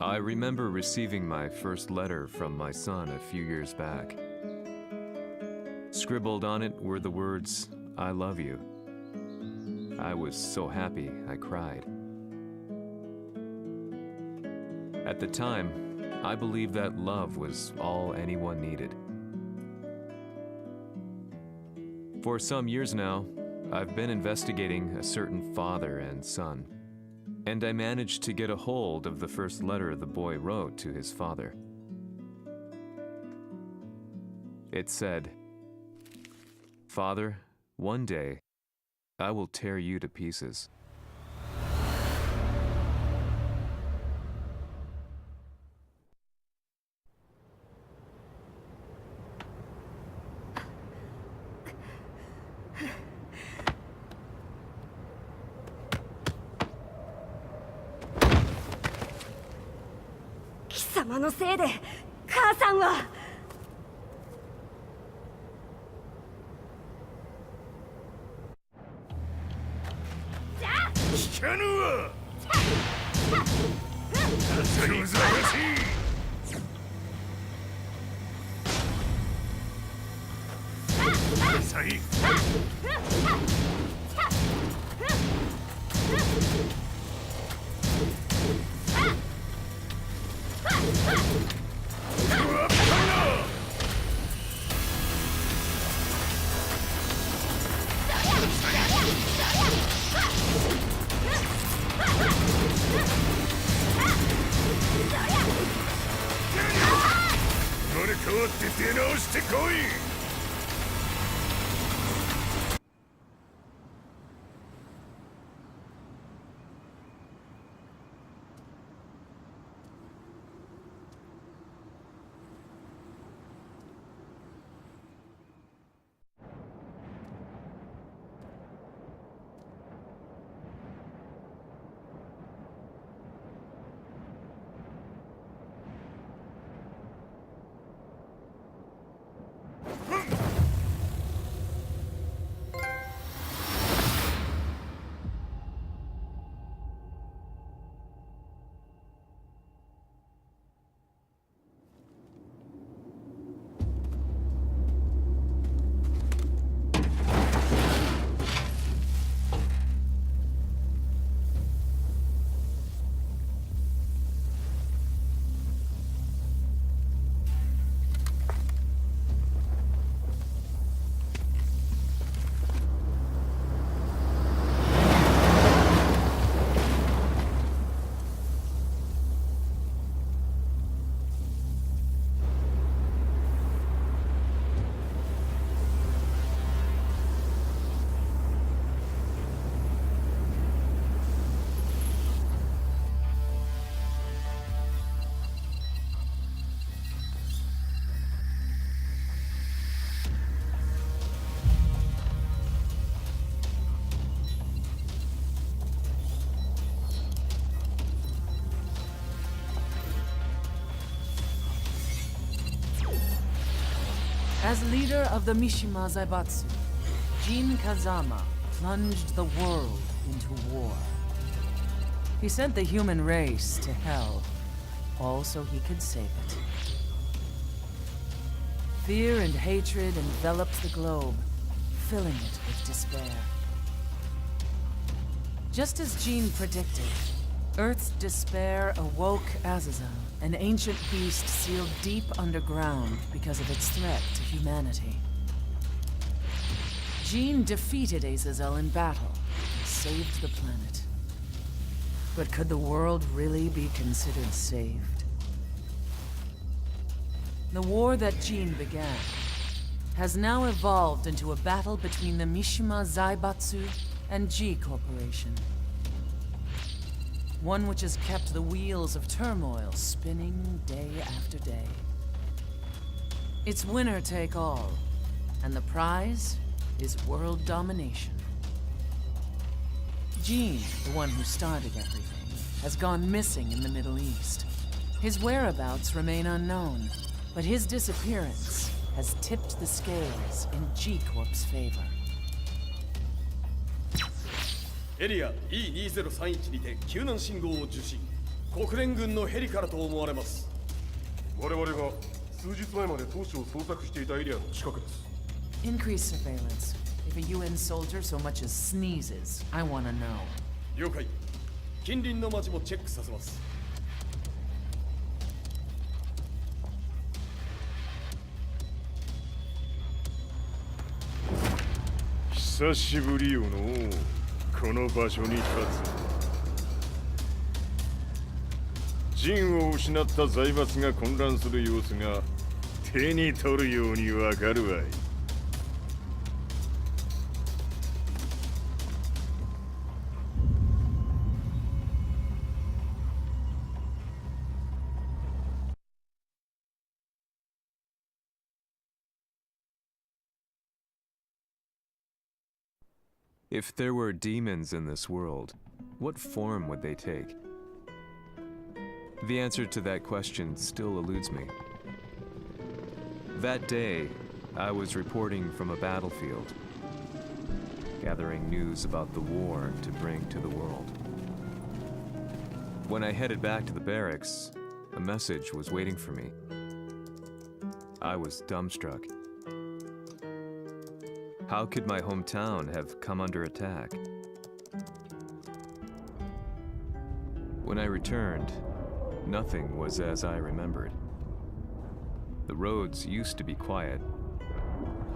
I remember receiving my first letter from my son a few years back. Scribbled on it were the words, "I love you." I was so happy I cried. At the time, I believed that love was all anyone needed. For some years now, I've been investigating a certain father and son, and I managed to get a hold of the first letter the boy wrote to his father. It said, "Father, one day, I will tear you to pieces." "様のせいで母さんは..." 聞かぬわ。朝にざらしい。さい。生まれ変わって出直してこい。As leader of the Mishima Zaibatsu, Jin Kazama plunged the world into war. He sent the human race to hell, all so he could save it. Fear and hatred enveloped the globe, filling it with despair. Just as Jin predicted, Earth's despair awoke Azazel, an ancient beast sealed deep underground because of its threat to humanity. Jin defeated Azazel in battle and saved the planet. But could the world really be considered saved? The war that Jin began has now evolved into a battle between the Mishima Zaibatsu and G Corporation. One which has kept the wheels of turmoil spinning day after day. It's winner take all, and the prize is world domination. Jin, the one who started everything, has gone missing in the Middle East. His whereabouts remain unknown, but his disappearance has tipped the scales in G Corp's favor. エリア E2031 にて救難信号を受信。国連軍のヘリからと思われます。我々が数日前まで当初を捜索していたエリアの近くです。 Increase surveillance. If a UN soldier so much as sneezes, I want to know. 了解。近隣の町もチェックさせます。久しぶりよのこの場所に立つ。陣を失った財閥が混乱する様子が手に取るようにわかるわい。If there were demons in this world, what form would they take? The answer to that question still eludes me. That day, I was reporting from a battlefield, gathering news about the war to bring to the world. When I headed back to the barracks, a message was waiting for me. I was dumbstruck. How could my hometown have come under attack? When I returned, nothing was as I remembered. The roads used to be quiet,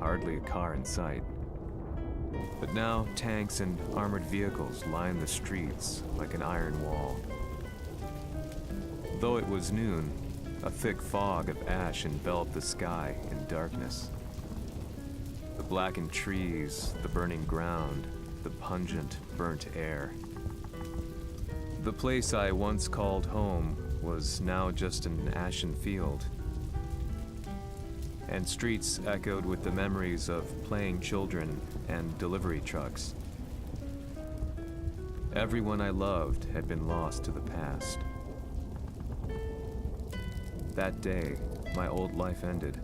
hardly a car in sight. But now tanks and armored vehicles line the streets like an iron wall. Though it was noon, a thick fog of ash enveloped the sky in darkness. The blackened trees, the burning ground, the pungent, burnt air. The place I once called home was now just an ashen field. And streets echoed with the memories of playing children and delivery trucks. Everyone I loved had been lost to the past. That day, my old life ended,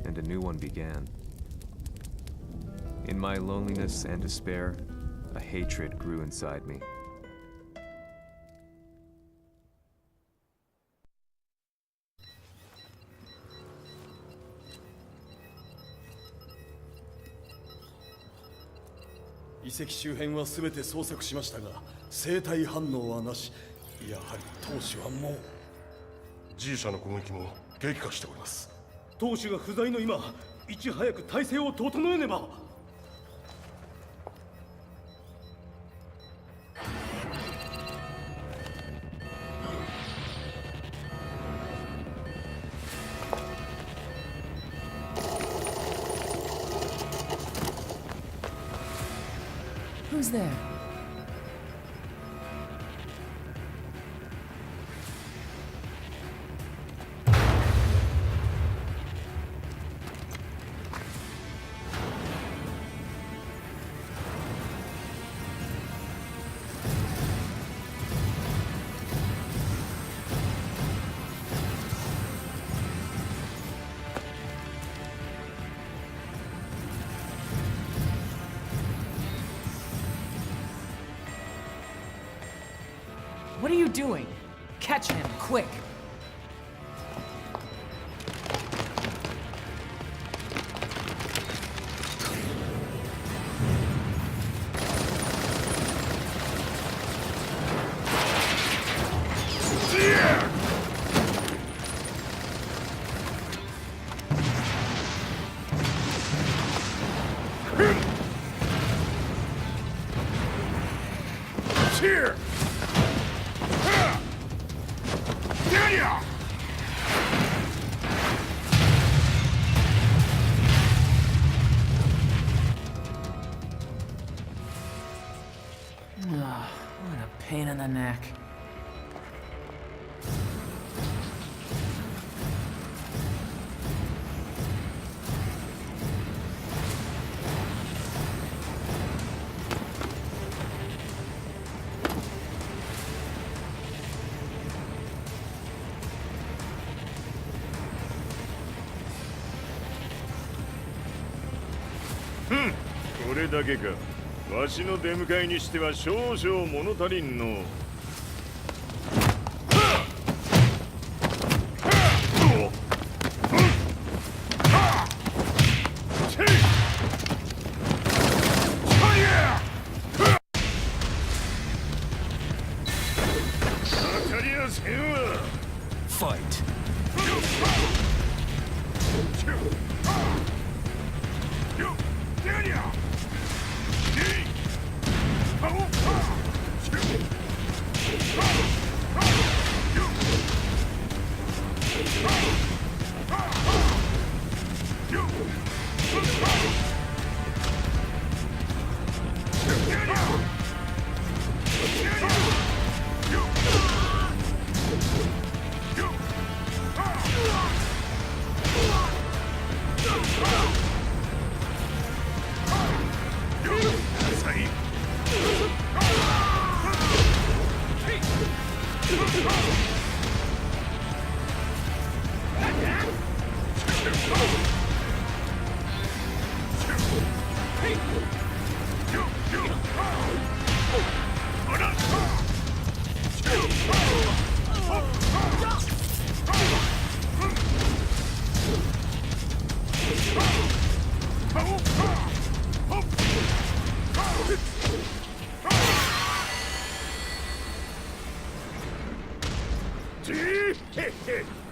and a new one began. In my loneliness and despair, a hatred grew inside me.「遺跡周辺は全て捜索しましたが、生体反応はなし。やはり当主はもう。G 社の攻撃も激化しております。当主が不在の今、いち早く体制を整えねば。Who's there? What are you doing? Catch him, quick! Here! What a pain in the neck. Hmm. これだけか。わしの出迎えにしては少々物足りんの。Fight.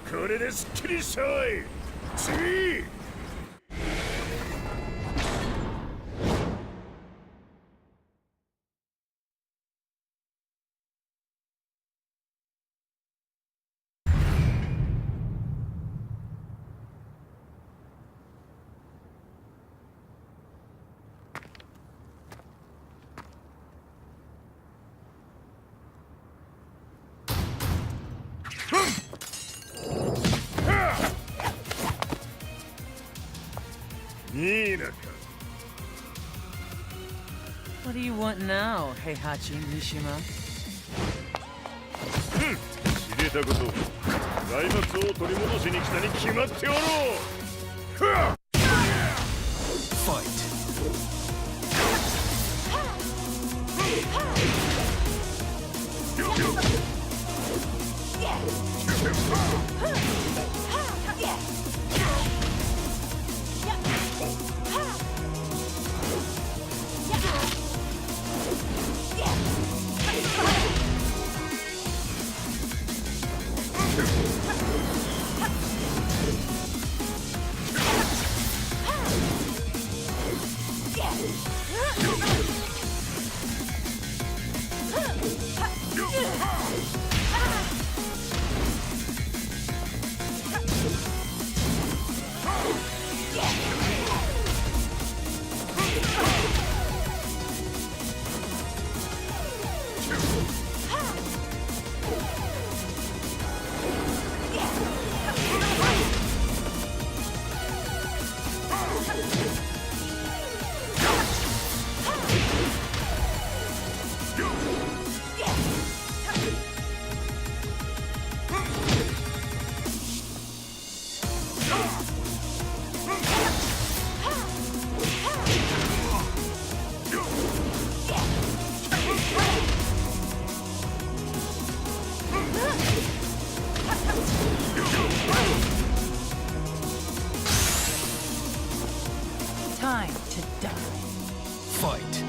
これですっきりしたわい。次。What do you want now, Heihachi Mishima? 知れたこと。財閥を取り戻しに来たに決まっておろう。Fight. Time to die. Fight.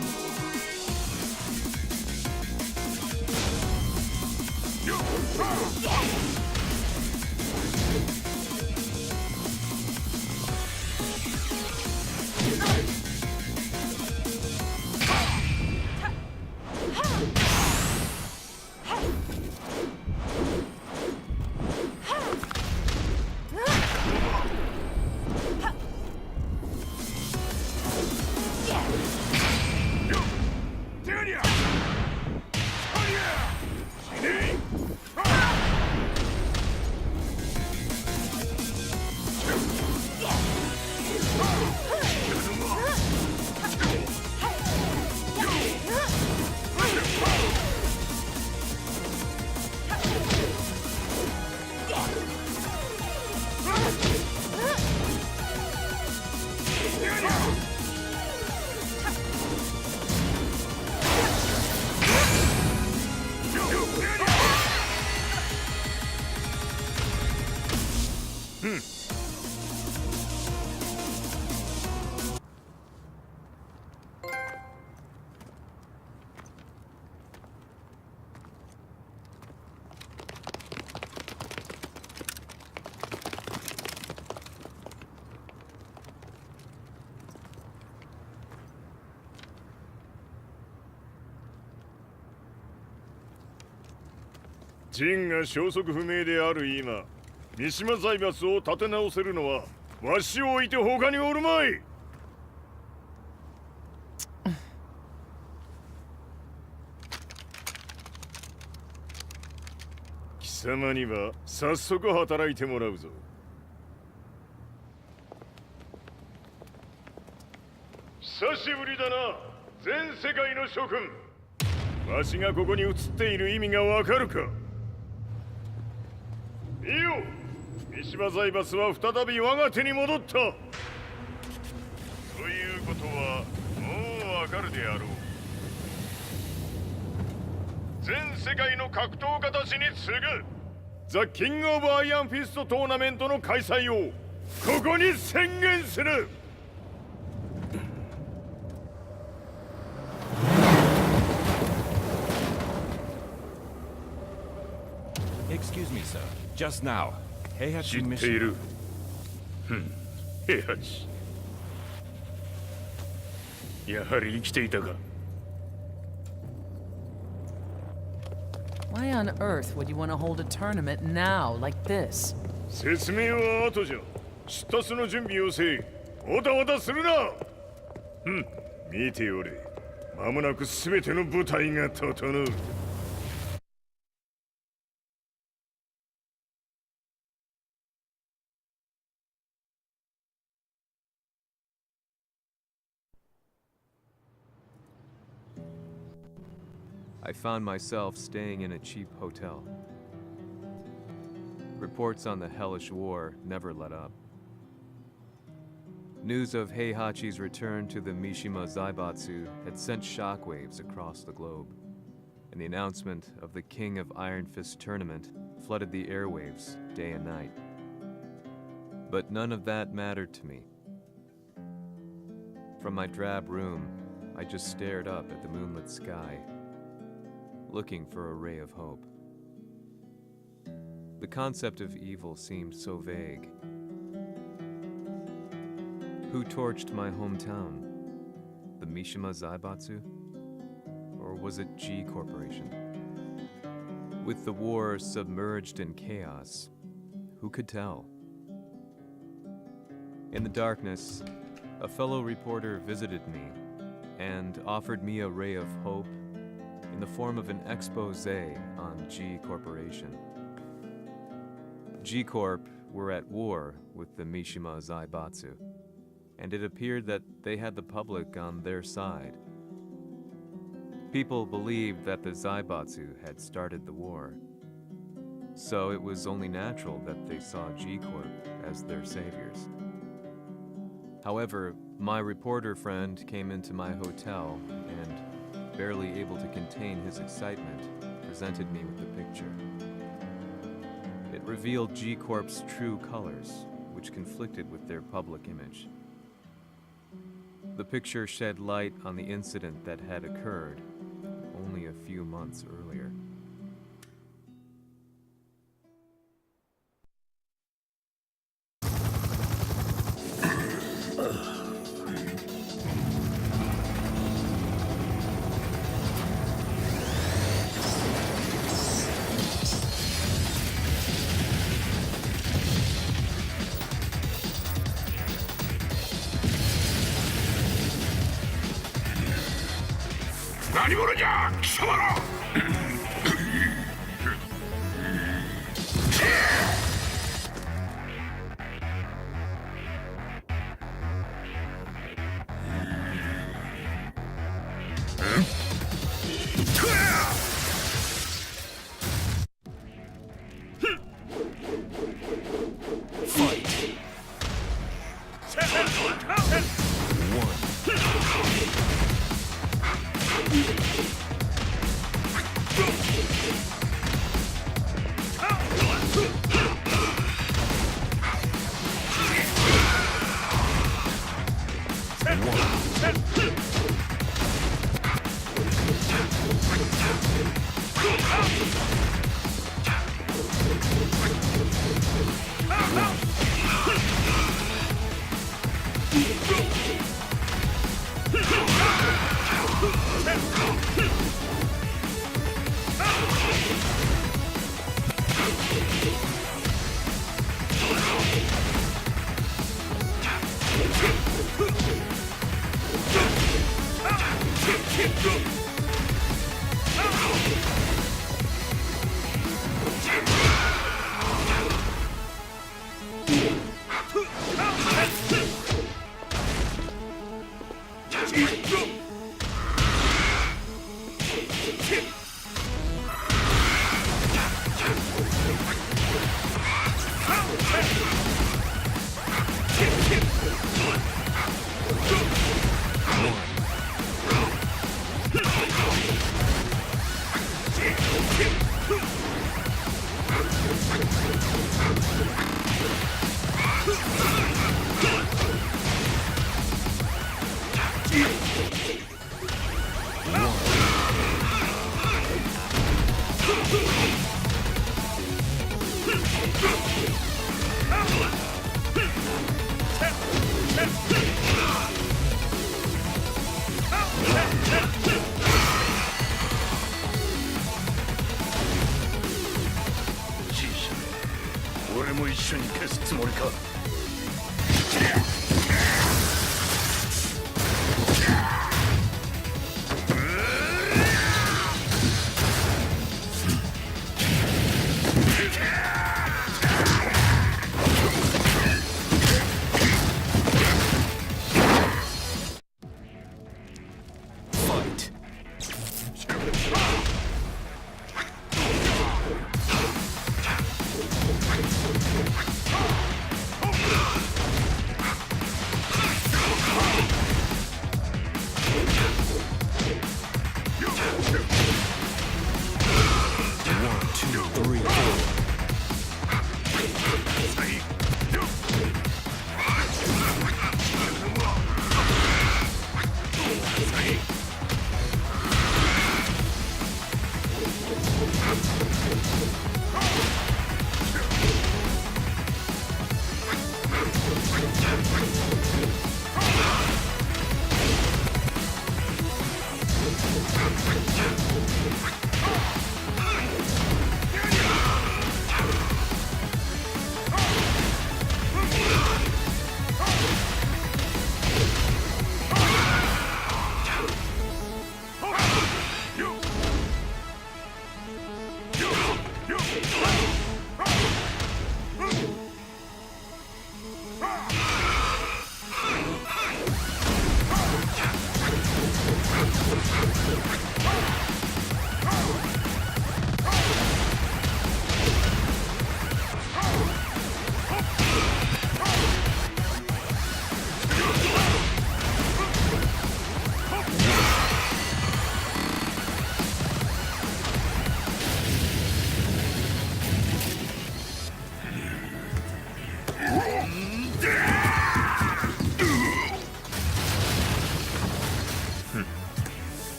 ジンが消息不明である今、三島財閥を立て直せるのはわしを置いて他におるまい。貴様には早速働いてもらうぞ。久しぶりだな、全世界の諸君。わしがここに映っている意味がわかるか。見よ、三島財閥は再び我が手に戻った。ということはもうわかるであろう。全世界の格闘家たちに次ぐザ・キング・オブ・アイアンフィストトーナメントの開催をここに宣言する。Excuse me, sir. Just now, Heihachi 知ってい mission. る。平八。やはり生きていたか。Why on earth would you want to hold a tournament now, like this? 説明は後じゃ。出立の準備をせい。おたおたするな。見ておれ。間もなく全ての部隊が整う。I found myself staying in a cheap hotel. Reports on the hellish war never let up. News of Heihachi's return to the Mishima Zaibatsu had sent shockwaves across the globe, and the announcement of the King of Iron Fist tournament flooded the airwaves day and night. But none of that mattered to me. From my drab room, I just stared up at the moonlit sky, looking for a ray of hope. The concept of evil seemed so vague. Who torched my hometown? The Mishima Zaibatsu? Or was it G Corporation? With the war submerged in chaos, who could tell? In the darkness, a fellow reporter visited me and offered me a ray of hope in the form of an expose on G Corporation. G Corp were at war with the Mishima Zaibatsu, and it appeared that they had the public on their side. People believed that the Zaibatsu had started the war, so it was only natural that they saw G Corp as their saviors. However, my reporter friend came into my hotel and, barely able to contain his excitement, presented me with the picture. It revealed G Corp's true colors, which conflicted with their public image. The picture shed light on the incident that had occurred only a few months earlier. 俺も一緒に消すつもりか。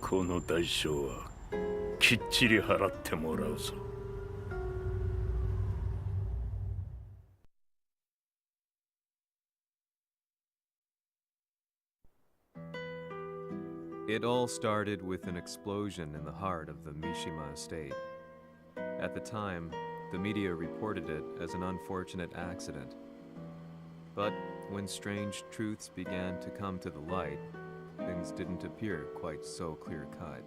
この代償はきっちり払ってもらうぞ。It all started with an explosion in the heart of the Mishima estate. At the time, the media reported it as an unfortunate accident. But when strange truths began to come to the light, things didn't appear quite so clear-cut.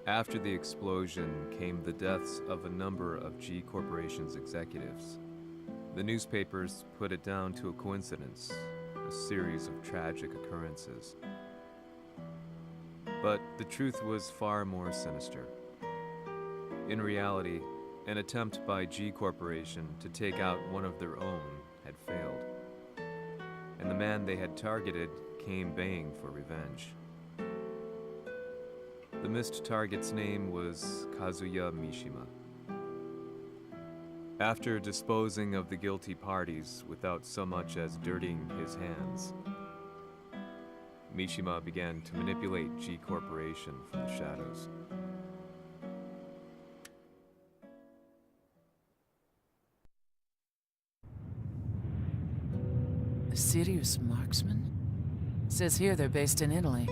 After the explosion came the deaths of a number of G Corporation's executives. The newspapers put it down to a coincidence, a series of tragic occurrences. But the truth was far more sinister. In reality, an attempt by G Corporation to take out one of their own had failed, and the man they had targeted came baying for revenge. The missed target's name was Kazuya Mishima. After disposing of the guilty parties without so much as dirtying his hands, Mishima began to manipulate G Corporation from the shadows. Sirius Marksmen? Says here they're based in Italy.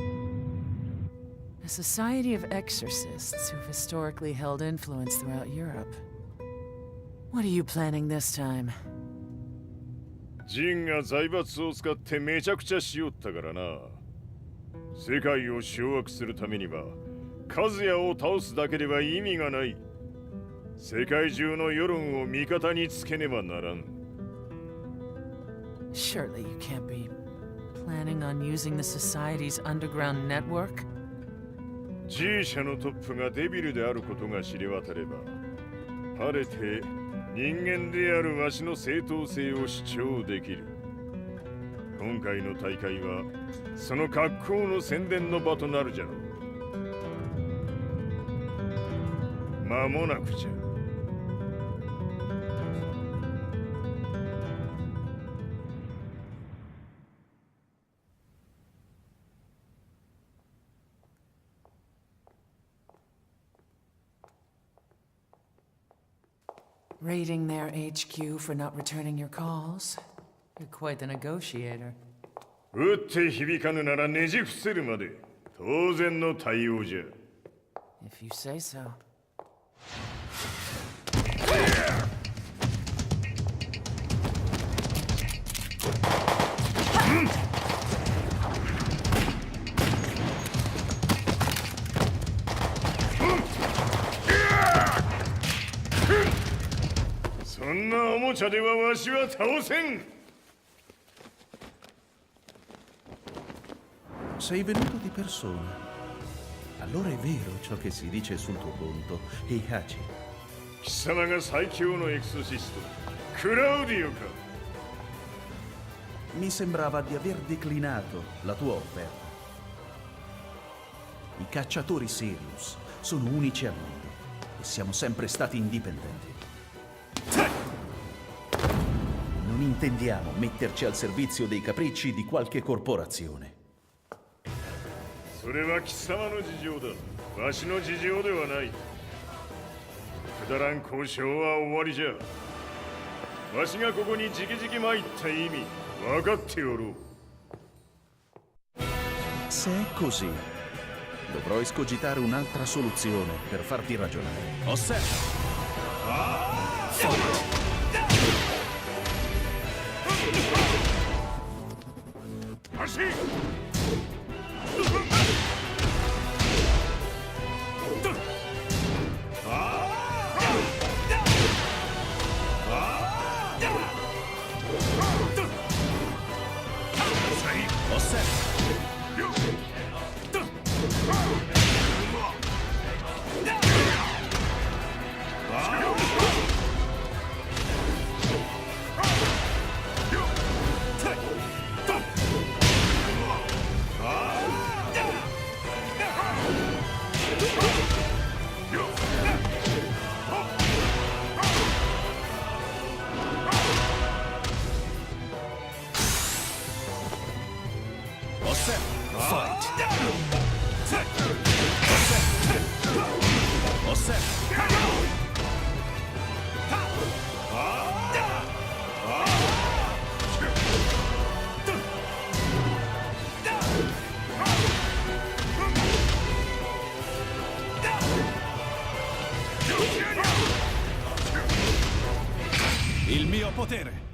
A society of exorcists who've historically held influence throughout Europe. What are you planning this time? ジンが財閥を使ってめちゃくちゃしよったからな。世界を掌握するためにはカズヤを倒すだけでは意味がない。世界中の世論を味方につけねばならん。Surely you can't be planning on using the society's underground network? G 社のトップがデビルであることが知れ渡れば、晴れて人間であるわしの正当性を主張できる。今回の大会はその格好の宣伝の場となるじゃろう。間もなくじゃ。Raiding their HQ for not returning your calls? You're quite the negotiator. 撃って響かぬならねじ伏せるまで当然の対応じゃ。If you say so. そんなおもちゃではわしは倒せん。 Sei venuto di persona. Allora è vero ciò che si dice sul tuo conto, Heihachi. 貴様が最強のエクソシスト、クラウディオか。 Mi sembrava di aver declinato la tua offerta. I cacciatori Sirius sono unici al mondo e siamo sempre stati indipendenti. Non intendiamo metterci al servizio dei capricci di qualche corporazione. それは貴様の事情だ。わしの事情ではない。くだらん交渉は終わりじゃ。わしがここに直々参った意味分かっておろう。 Se è così, dovrò escogitare un'altra soluzione per farti ragionare. Osserva! Il mio potere!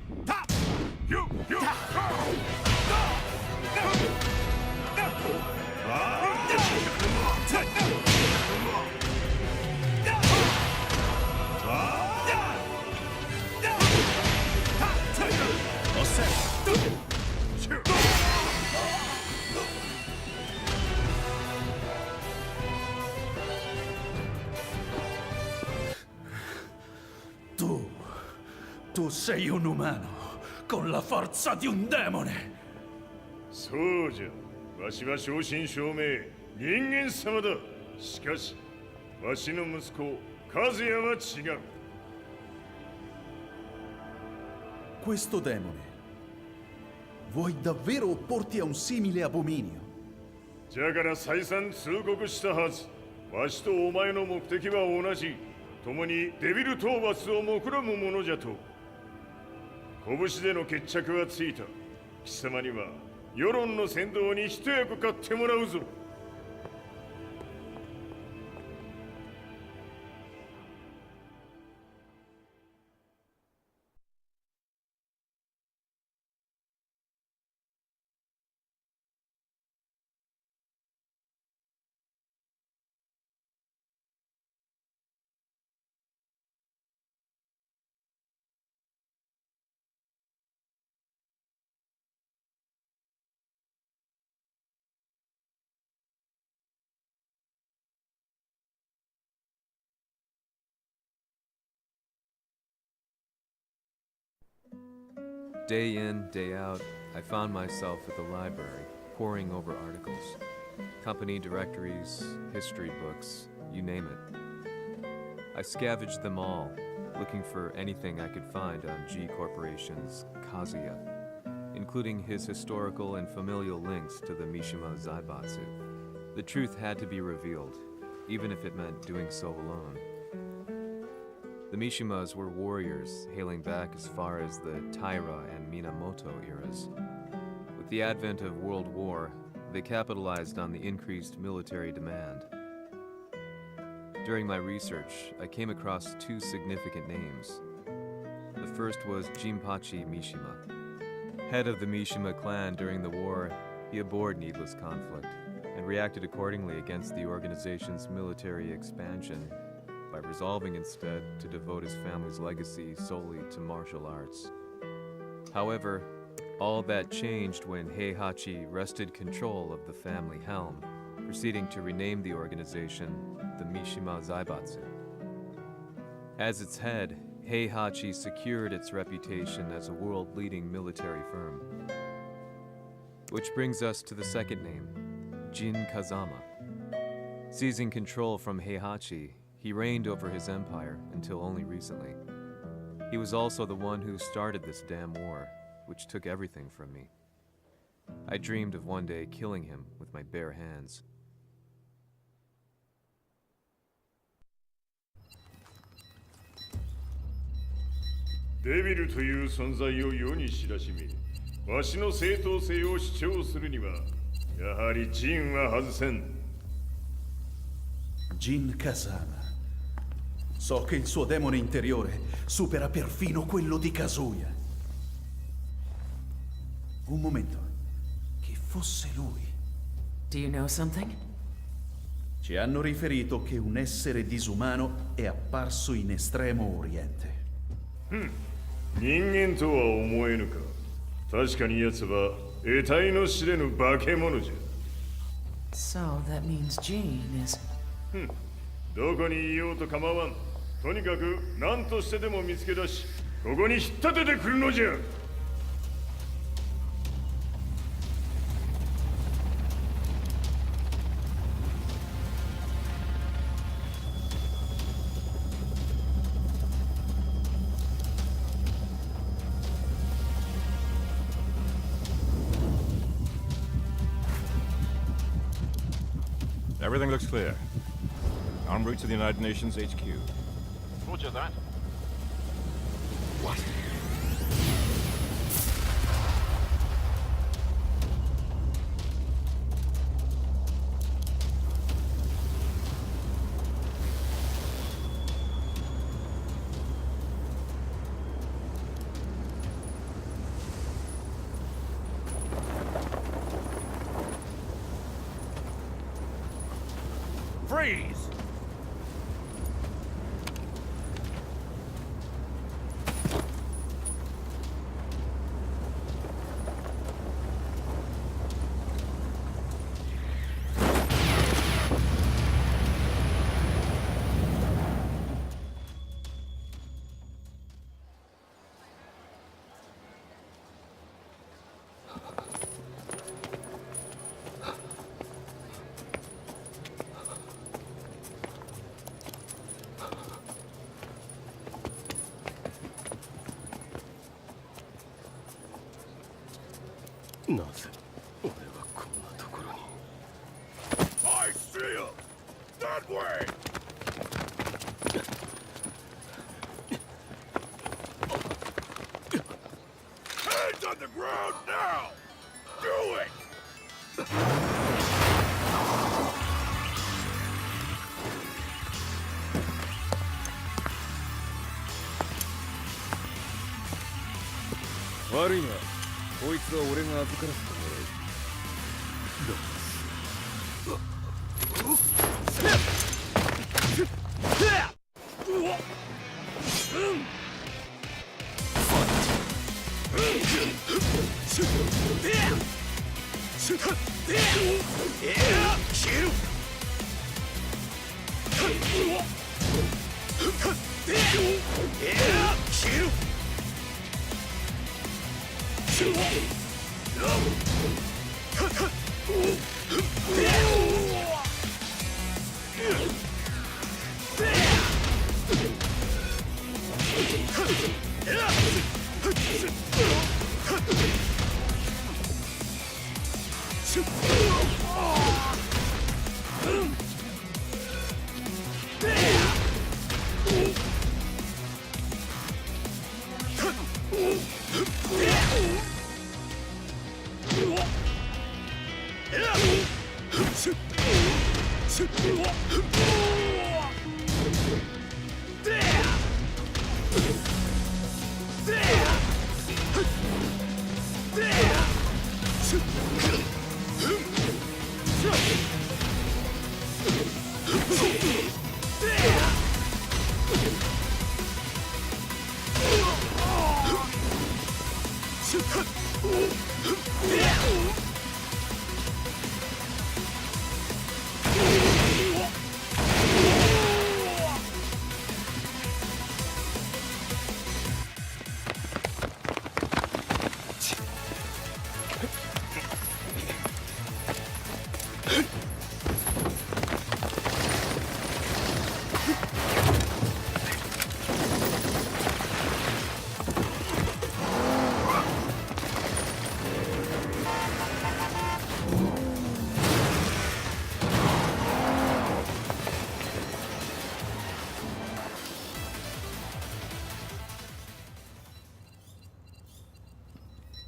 Tu sei un umano, con la forza di un demone! そうじゃ。わしは正真正銘人間様だ。しかしわしの息子和也は違う。 Questo demone, vuoi davvero opporti a un simile abominio? じゃから再三通告したはず。わしとお前の目的は同じ。共にデビル討伐を目論むものじゃと。拳での決着はついた。貴様には世論の先導に一役買ってもらうぞ。Day in, day out, I found myself at the library, poring over articles. Company directories, history books, you name it. I scavenged them all, looking for anything I could find on G Corporation's Kazuya, including his historical and familial links to the Mishima Zaibatsu. The truth had to be revealed, even if it meant doing so alone. The Mishimas were warriors hailing back as far as the Taira and Minamoto eras. With the advent of World War, they capitalized on the increased military demand. During my research, I came across two significant names. The first was Jinpachi Mishima. Head of the Mishima clan during the war, he abhorred needless conflict and reacted accordingly against the organization's military expansion by resolving instead to devote his family's legacy solely to martial arts. However, all that changed when Heihachi wrested control of the family helm, proceeding to rename the organization the Mishima Zaibatsu. As its head, Heihachi secured its reputation as a world-leading military firm. Which brings us to the second name, Jin Kazama. Seizing control from Heihachi, he reigned over his empire until only recently. He was also the one who started this damn war, which took everything from me. I dreamed of one day killing him with my bare hands. Devil という存在を世に知らしめ、わしの正当性を主張するには、やはりジンは外せん。Jin Kazama. So che il suo demone interiore supera perfino quello di Kazuya. Un momento. Che fosse lui. Do you know something? Ci hanno riferito che un essere disumano è apparso in Estremo Oriente. 人間とは思えぬか。確かに奴は得体の知れぬ化け物じゃ。So that means Jean is... どこにいようと構わん。とにかく何としてでも見つけ出し、ここに引っ立ててくるのじゃ。Everything looks clear. En route to the United Nations HQ. Roger that. What? Freeze! Shield! That way! Hands on the ground now! Do it!悪いな。こいつは俺が預からせてもらう。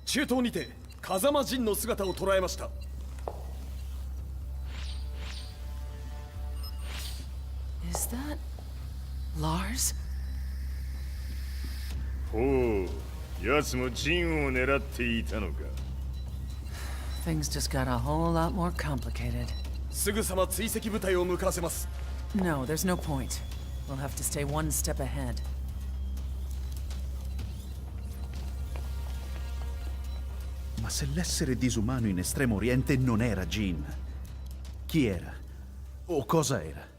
中東にて風間陣の姿を捉えました。Is that Lars? ほう、奴も陣を狙っていたのか。Things just got a whole lot more complicated. すぐさま追跡部隊を向かわせます。No, there's no point. We'll have to stay one step ahead. Ma se l'essere disumano in Estremo Oriente non era Jin, chi era? O cosa era?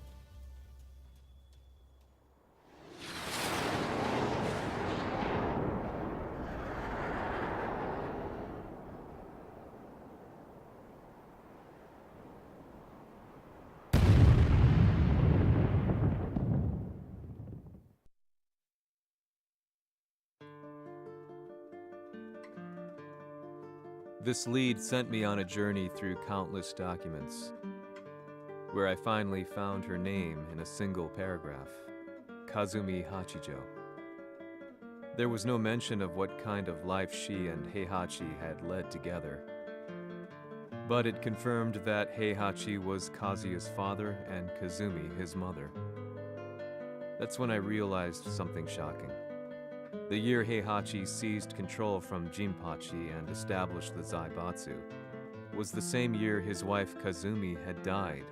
This lead sent me on a journey through countless documents, where I finally found her name in a single paragraph, Kazumi Hachijo. There was no mention of what kind of life she and Heihachi had led together, but it confirmed that Heihachi was Kazuya's father and Kazumi his mother. That's when I realized something shocking. The year Heihachi seized control from Jinpachi and established the Zaibatsu was the same year his wife Kazumi had died,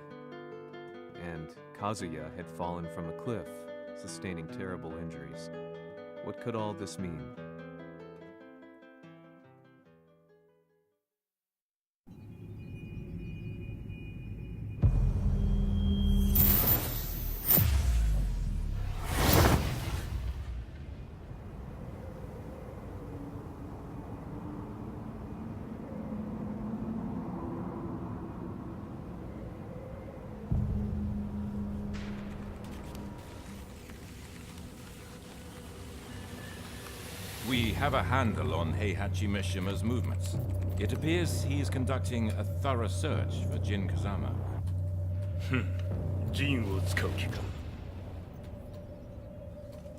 and Kazuya had fallen from a cliff, sustaining terrible injuries. What could all this mean? We have a handle on Heihachi Mishima's movements. It appears he is conducting a thorough search for Jin Kazama. ジンを使う気か。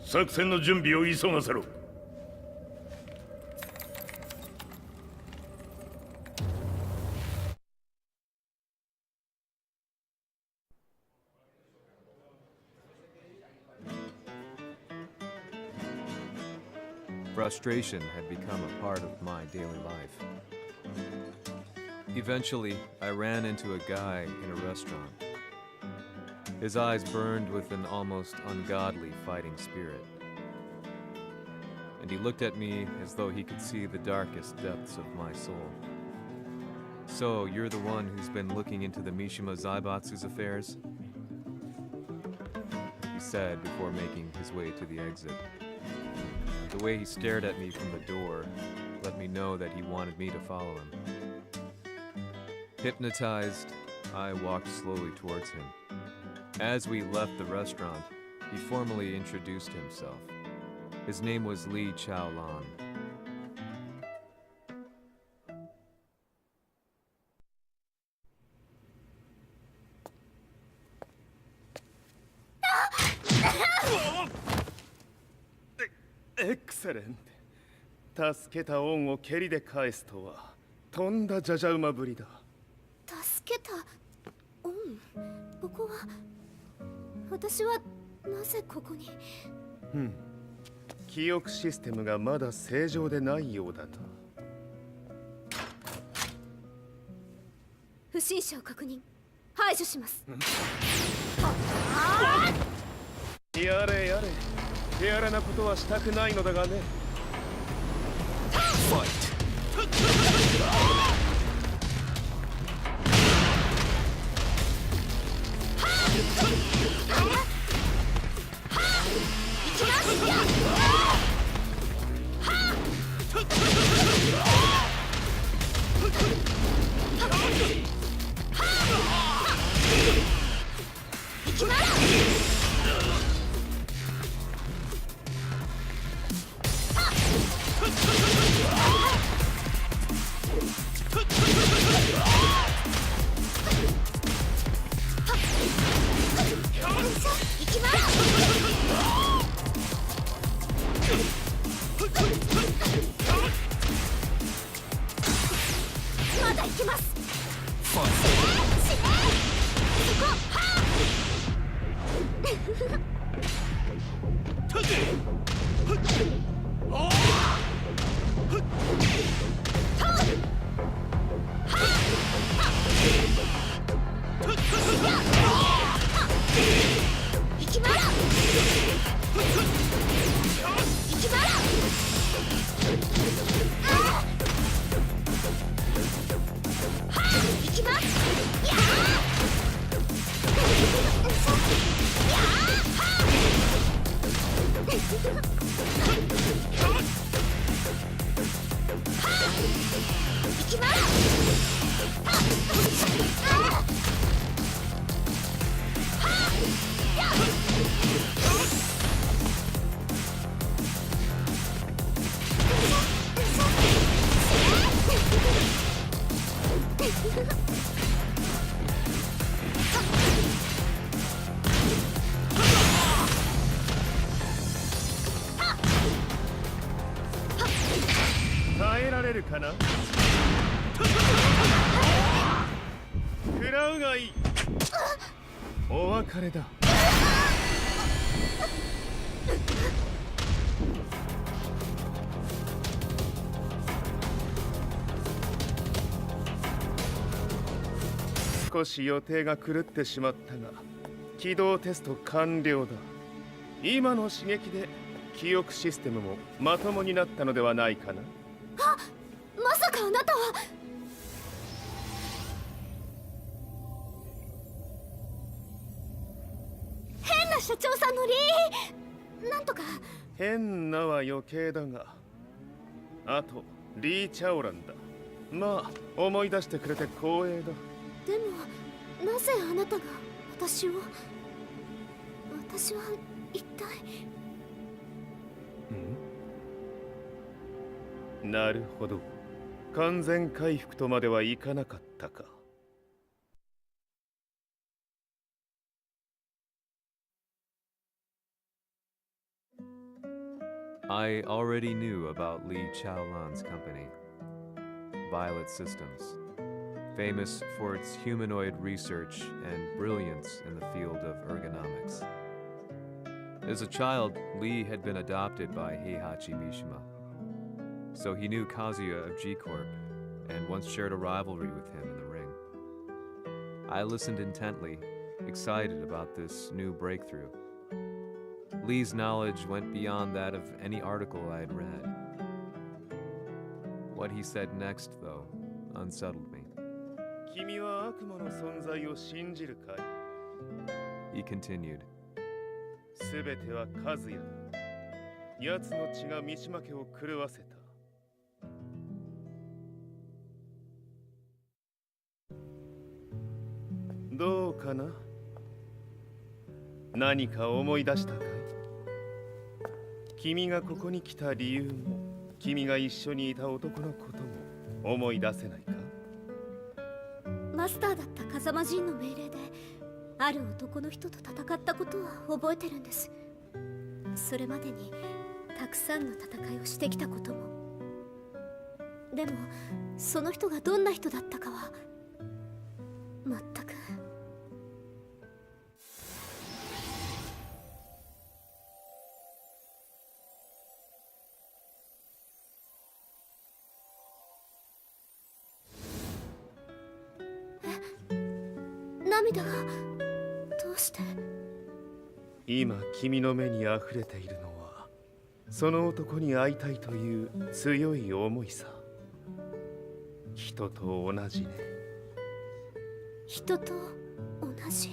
作戦の準備を急がせろ。Frustration had become a part of my daily life. Eventually, I ran into a guy in a restaurant. His eyes burned with an almost ungodly fighting spirit. And he looked at me as though he could see the darkest depths of my soul. So, you're the one who's been looking into the Mishima Zaibatsu's affairs? He said before making his way to the exit. The way he stared at me from the door let me know that he wanted me to follow him. Hypnotized, I walked slowly towards him. As we left the restaurant, he formally introduced himself. His name was Li Chaolan. Excellent. 助けた恩を蹴りで返すとはとんだじゃじゃ馬ぶりだ。助けた恩。ここは私はなぜここに。記憶システムがまだ正常でないようだな。不審者を確認。排除します。やれやれ。手荒なことはしたくないのだがね。耐えられるかな。食らうがいい。お別れだ。少し予定が狂ってしまったが、起動テスト完了だ。今の刺激で記憶システムもまともになったのではないかな。あ、まさかあなたは。変な社長さんのなんとか。変なは余計だが、あとリー・チャオランだ。まあ思い出してくれて光栄だ。でもなぜあなたが私は一体。なるほど。完全回復とまではいかなかったか。I already knew about Li Chaolan's company, Violet Systems, famous for its humanoid research and brilliance in the field of ergonomics. As a child, Li had been adopted by Heihachi Mishima, so he knew Kazuya of G-Corp and once shared a rivalry with him in the ring. I listened intently, excited about this new breakthrough. Lee's knowledge went beyond that of any article I had read. What he said next, though, unsettled me. 君は悪魔の存在を信じるかい? He continued. すべては和也だ。奴の血が三島家を狂わせた。どうかな? 何か思い出したかい? 君がここに来た理由も、君が一緒にいた男のことも思い出せないか? マスターだった風間陣の命令である男の人と戦ったことは覚えてるんです。それまでにたくさんの戦いをしてきたことも。でもその人がどんな人だったかは全く。涙がどうして？今君の目に溢れているのはその男に会いたいという強い思いさ。人と同じね。人と同じ。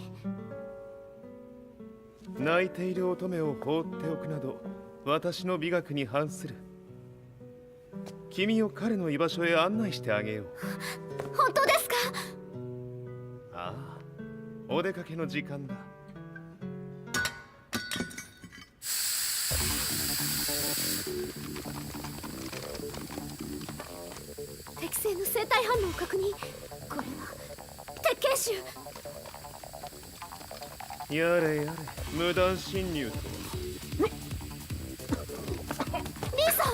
泣いている乙女を放っておくなど私の美学に反する。君を彼の居場所へ案内してあげよう。本当ですか？ああ、お出かけの時間だ。適正の生体反応を確認。これは鉄拳臭。やれやれ、無断侵入とは。リーさん。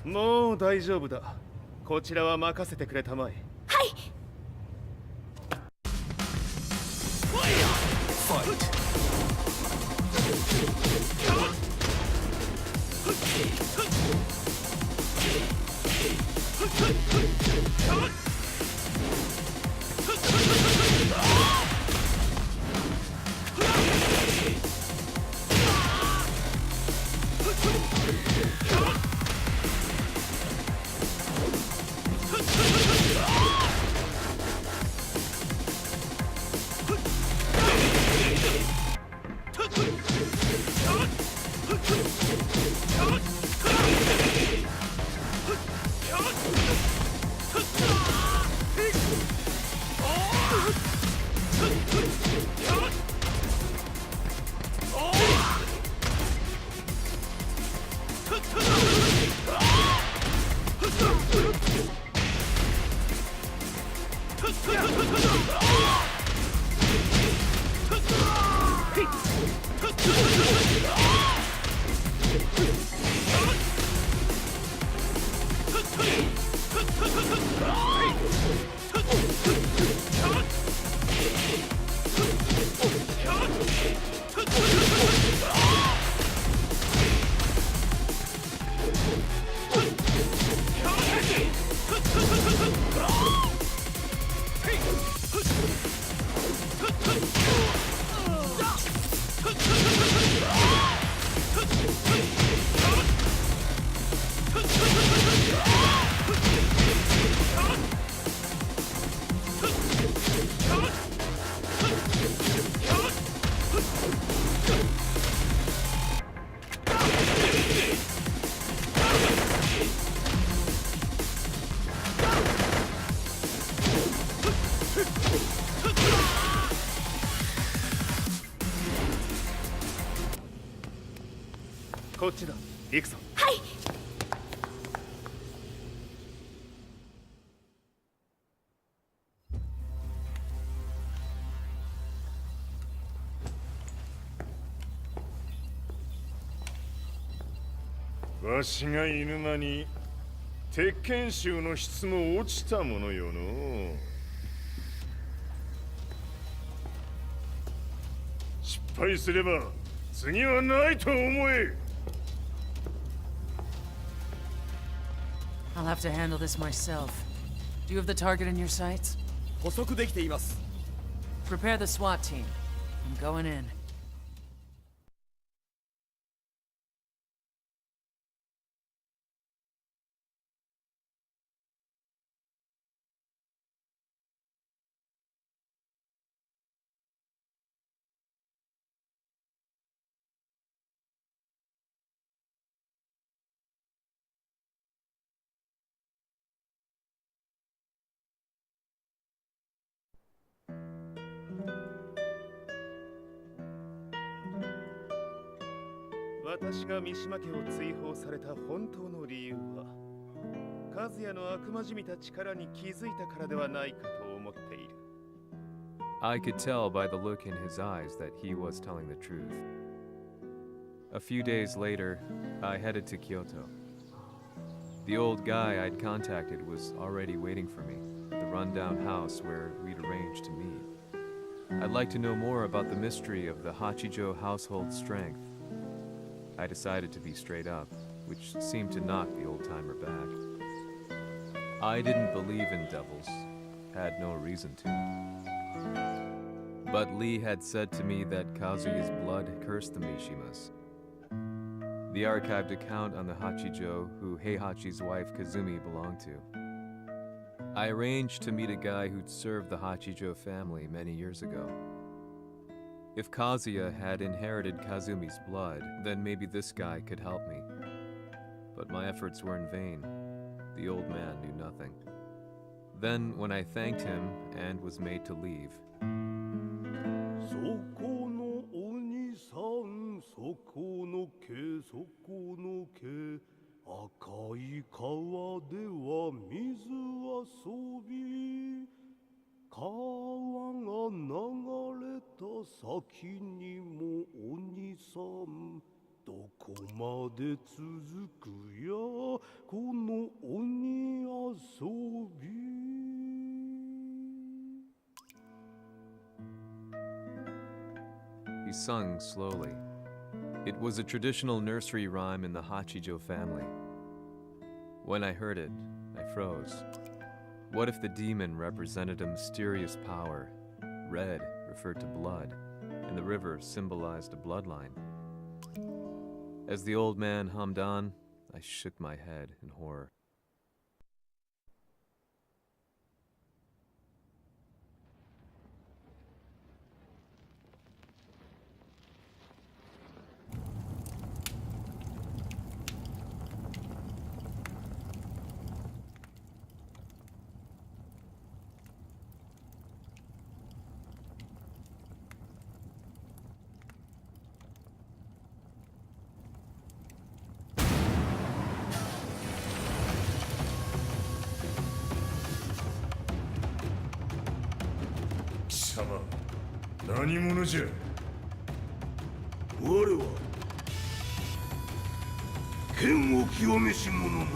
もう大丈夫だ。こちらは任せてくれたまえ。はい。こっちだ。行くぞ。はい。わしが犬間に鉄拳衆の質も落ちたものよの。失敗すれば次はないと思え。I'll have to handle this myself. Do you have the target in your sights? 捕捉できています。 Prepare the SWAT team. I'm going in.「私が三島家を追放された本当の理由は、和也の悪魔じみた力に気づいたからではないかと思っている。 I could tell by the look in his eyes that he was telling the truth. A few days later, I headed to Kyoto. The old guy I'd contacted was already waiting for me at the rundown house where we'd arranged to meet. I'd like to know more about the mystery of the Hachijo household strength. I decided to be straight up, which seemed to knock the old-timer back. I didn't believe in devils, had no reason to. But Lee had said to me that Kazuya's blood cursed the Mishimas. The archived account on the Hachijo who Heihachi's wife Kazumi belonged to. I arranged to meet a guy who'd served the Hachijo family many years ago. If Kazuya had inherited Kazumi's blood, then maybe this guy could help me. But my efforts were in vain. The old man knew nothing. Then, when I thanked him and was made to leave, he sung slowly. It was a traditional nursery rhyme in the Hachijo family. When I heard it, I froze. What if the demon represented a mysterious power? Red referred to blood, and the river symbolized a bloodline. As the old man hummed on, I shook my head in horror.貴様、何者じゃ。我は剣を清めし者なり。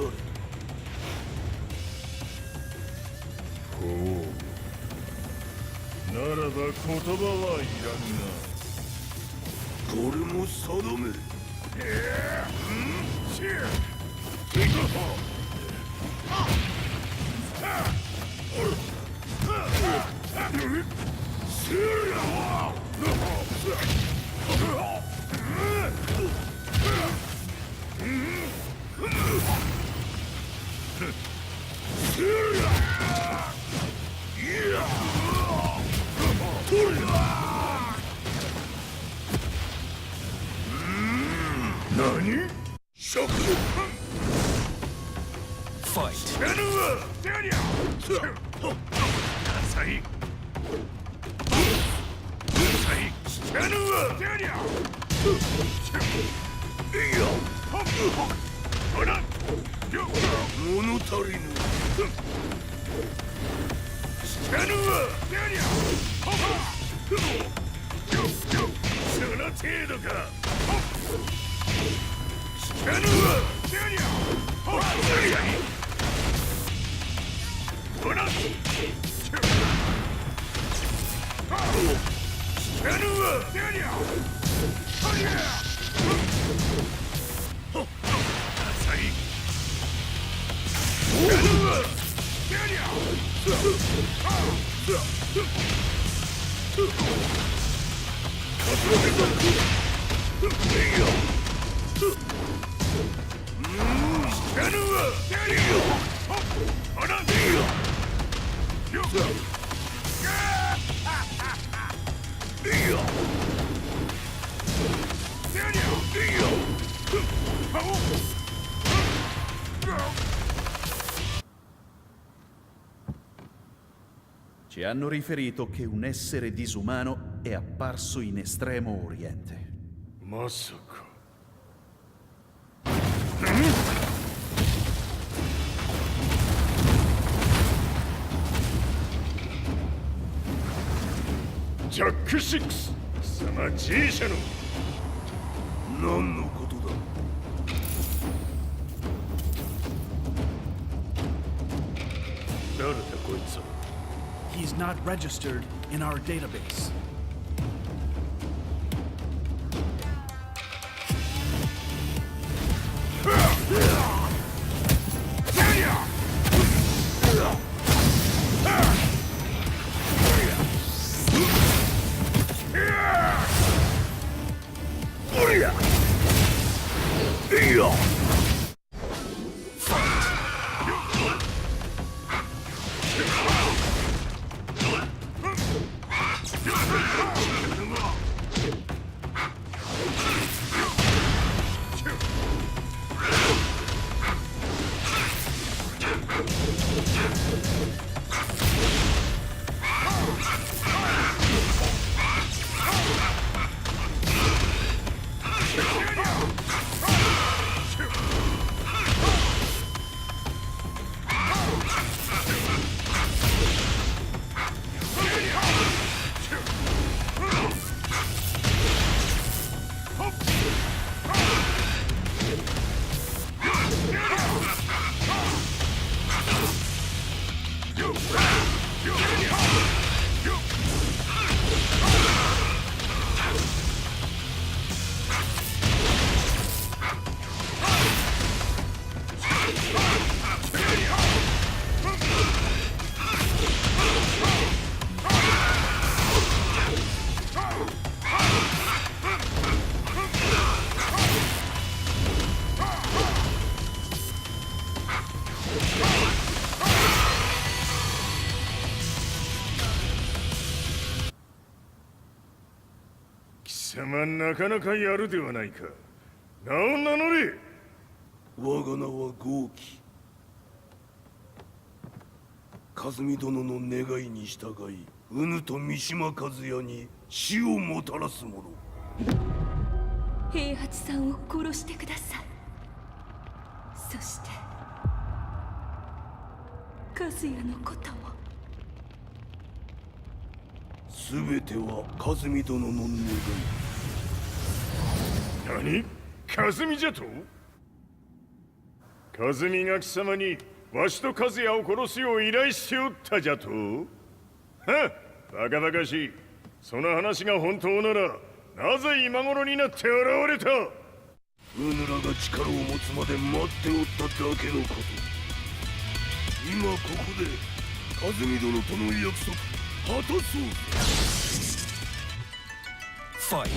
ほう。ならば言葉はいらんな。これも定め。何？物足りぬ。その程度か。Ci hanno riferito che un essere disumano è apparso in Estremo Oriente. まさか。ジャック6、貴様 G 社の何のことだ。誰だこいつは。 He's not registered in our database. 貴様なかなかやるではないか。名を名乗れ。我が名は豪輝。和美殿の願いに従いうぬと三島和也に死をもたらす者。平八さんを殺してください。そして和也のことも。全ては和美殿の願い。何？和美じゃと？和美が貴様にわしと和也を殺すよう依頼しておったじゃと？はっ、バカバカしい。その話が本当ならなぜ今頃になって現れた？うぬらが力を持つまで待っておっただけのこと。今ここで和美殿との約束果たそう。Fight!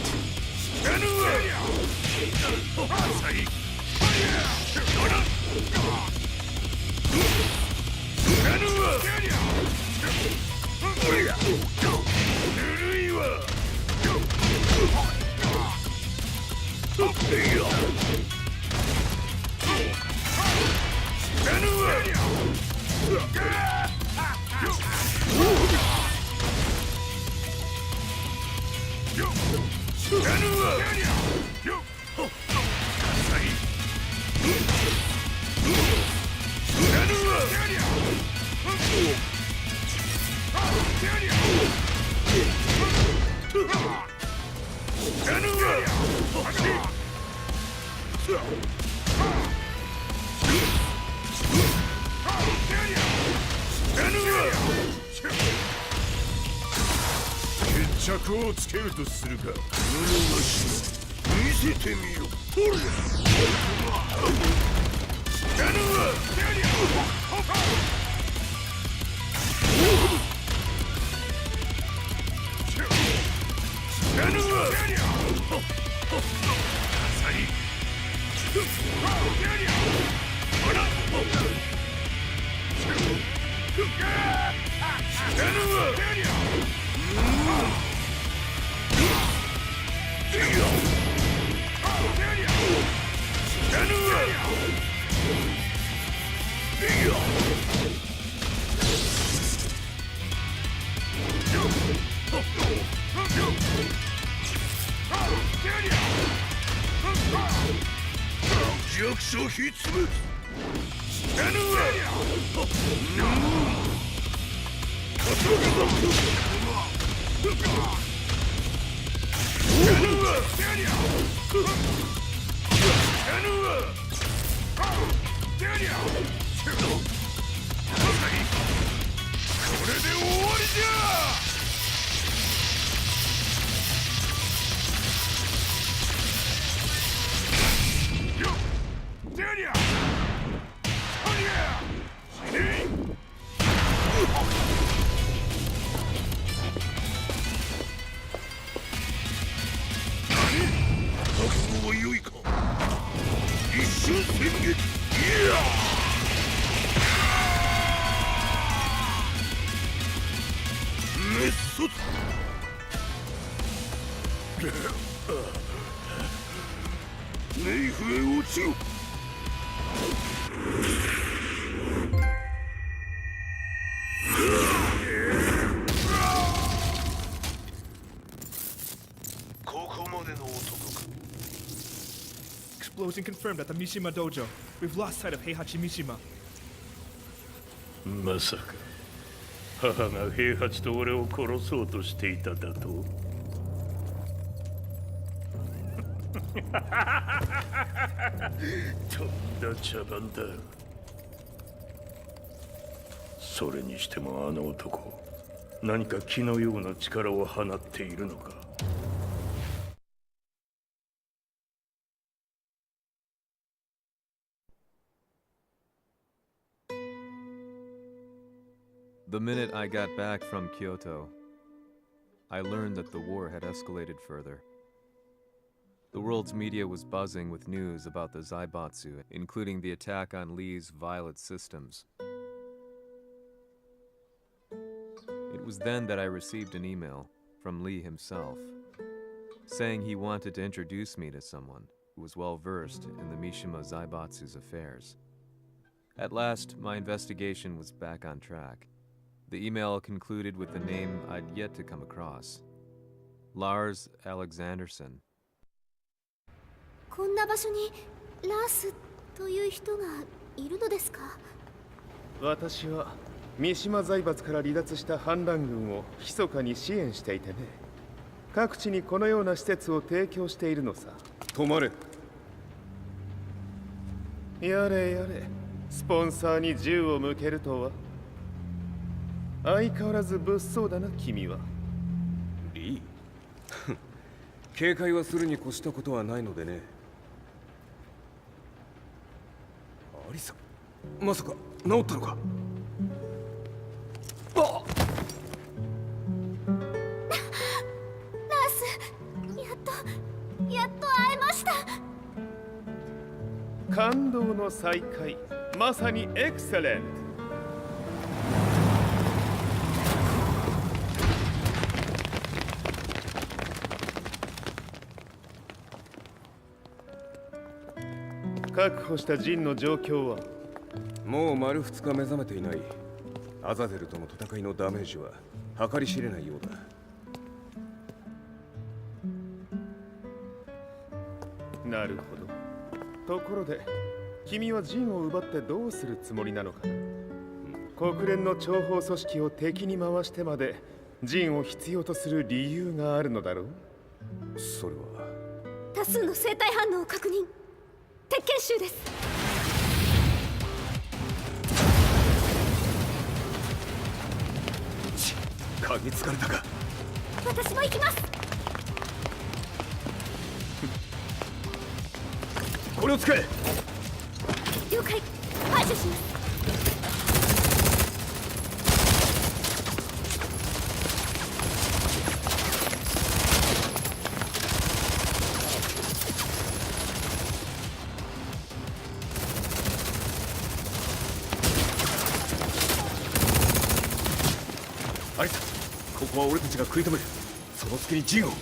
決着をつけるとするか。見せてみよ。弱者必滅。これで終わりじゃ。覚悟は良いか。一瞬戦撃。いや滅卒。冥府へ落ちよ。ここまでの男か。Explosion confirmed at the Mishima dojo. We've lost sight of Heihachi Mishima. まさか母が平八と俺を殺そうとしていただと？とんだ茶番だ。それにしてもあの男、何か気のような力を放っているのか。The minute I got back from Kyoto, I learned that the war had escalated further. The world's media was buzzing with news about the Zaibatsu, including the attack on Lee's Violet systems. It was then that I received an email from Lee himself, saying he wanted to introduce me to someone who was well versed in the Mishima Zaibatsu's affairs. At last, my investigation was back on track. The email concluded with a name I'd yet to come across. Lars Alexanderson. こんな場所にラースという人がいるのですか？私は三島財閥から離脱した反乱軍を密かに支援していてね。各地にこのような施設を提供しているのさ。止まれ。やれやれ、スポンサーに銃を向けるとは。相変わらず物騒だな、君は。リー警戒はするに越したことはないのでね。アリサ、まさか治ったのか？あっ！ラース、やっと会えました。感動の再会、まさにエクセレント。確保したジンの状況は？もう丸2日目覚めていない。アザゼルとの戦いのダメージは計り知れないようだ。なるほど。ところで、君はジンを奪ってどうするつもりなのかな？国連の諜報組織を敵に回してまでジンを必要とする理由があるのだろう？それは多数の生体反応を確認。鉄拳衆です。嗅ぎつかれたか。私も行きます。これを使え。了解。排除します。アリサ、ここは俺たちが食い止める。その隙にジンを。はい。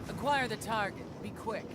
Acquire the target. Be quick.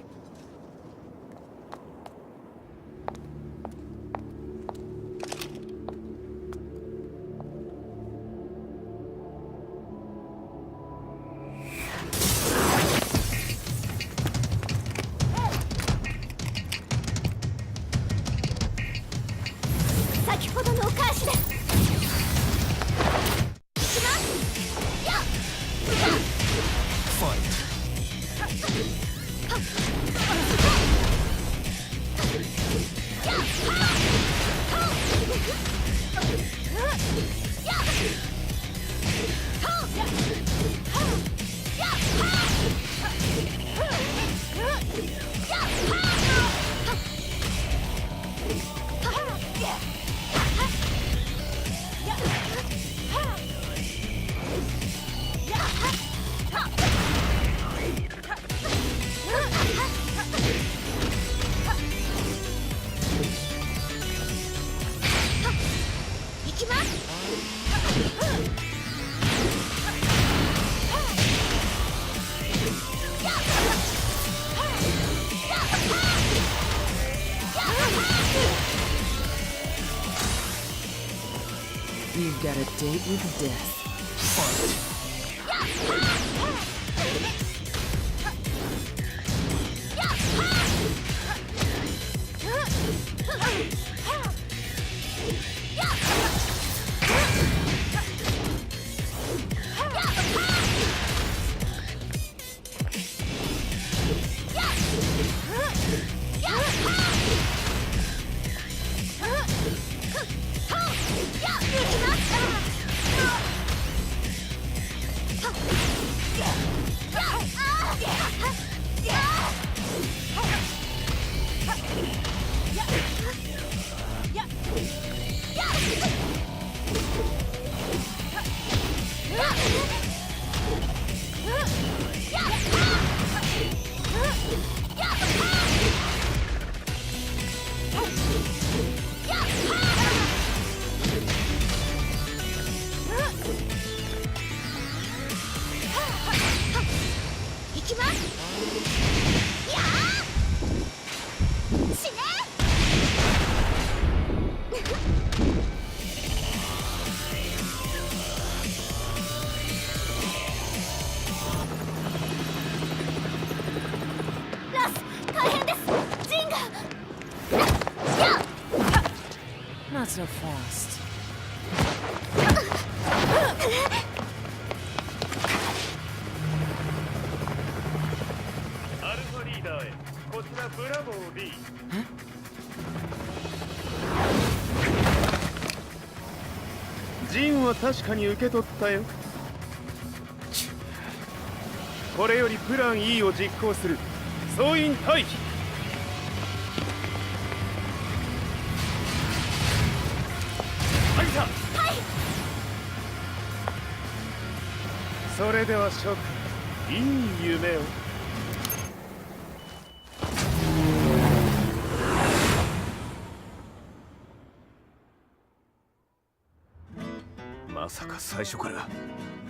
You've got a date with death. Not so fast. アルファリーダーへこちらブラボー B。 ジンは確かに受け取ったよ。これよりプラン E を実行する。総員退避。はいさ。はい。それでは諸君、いい夢を。まさか最初から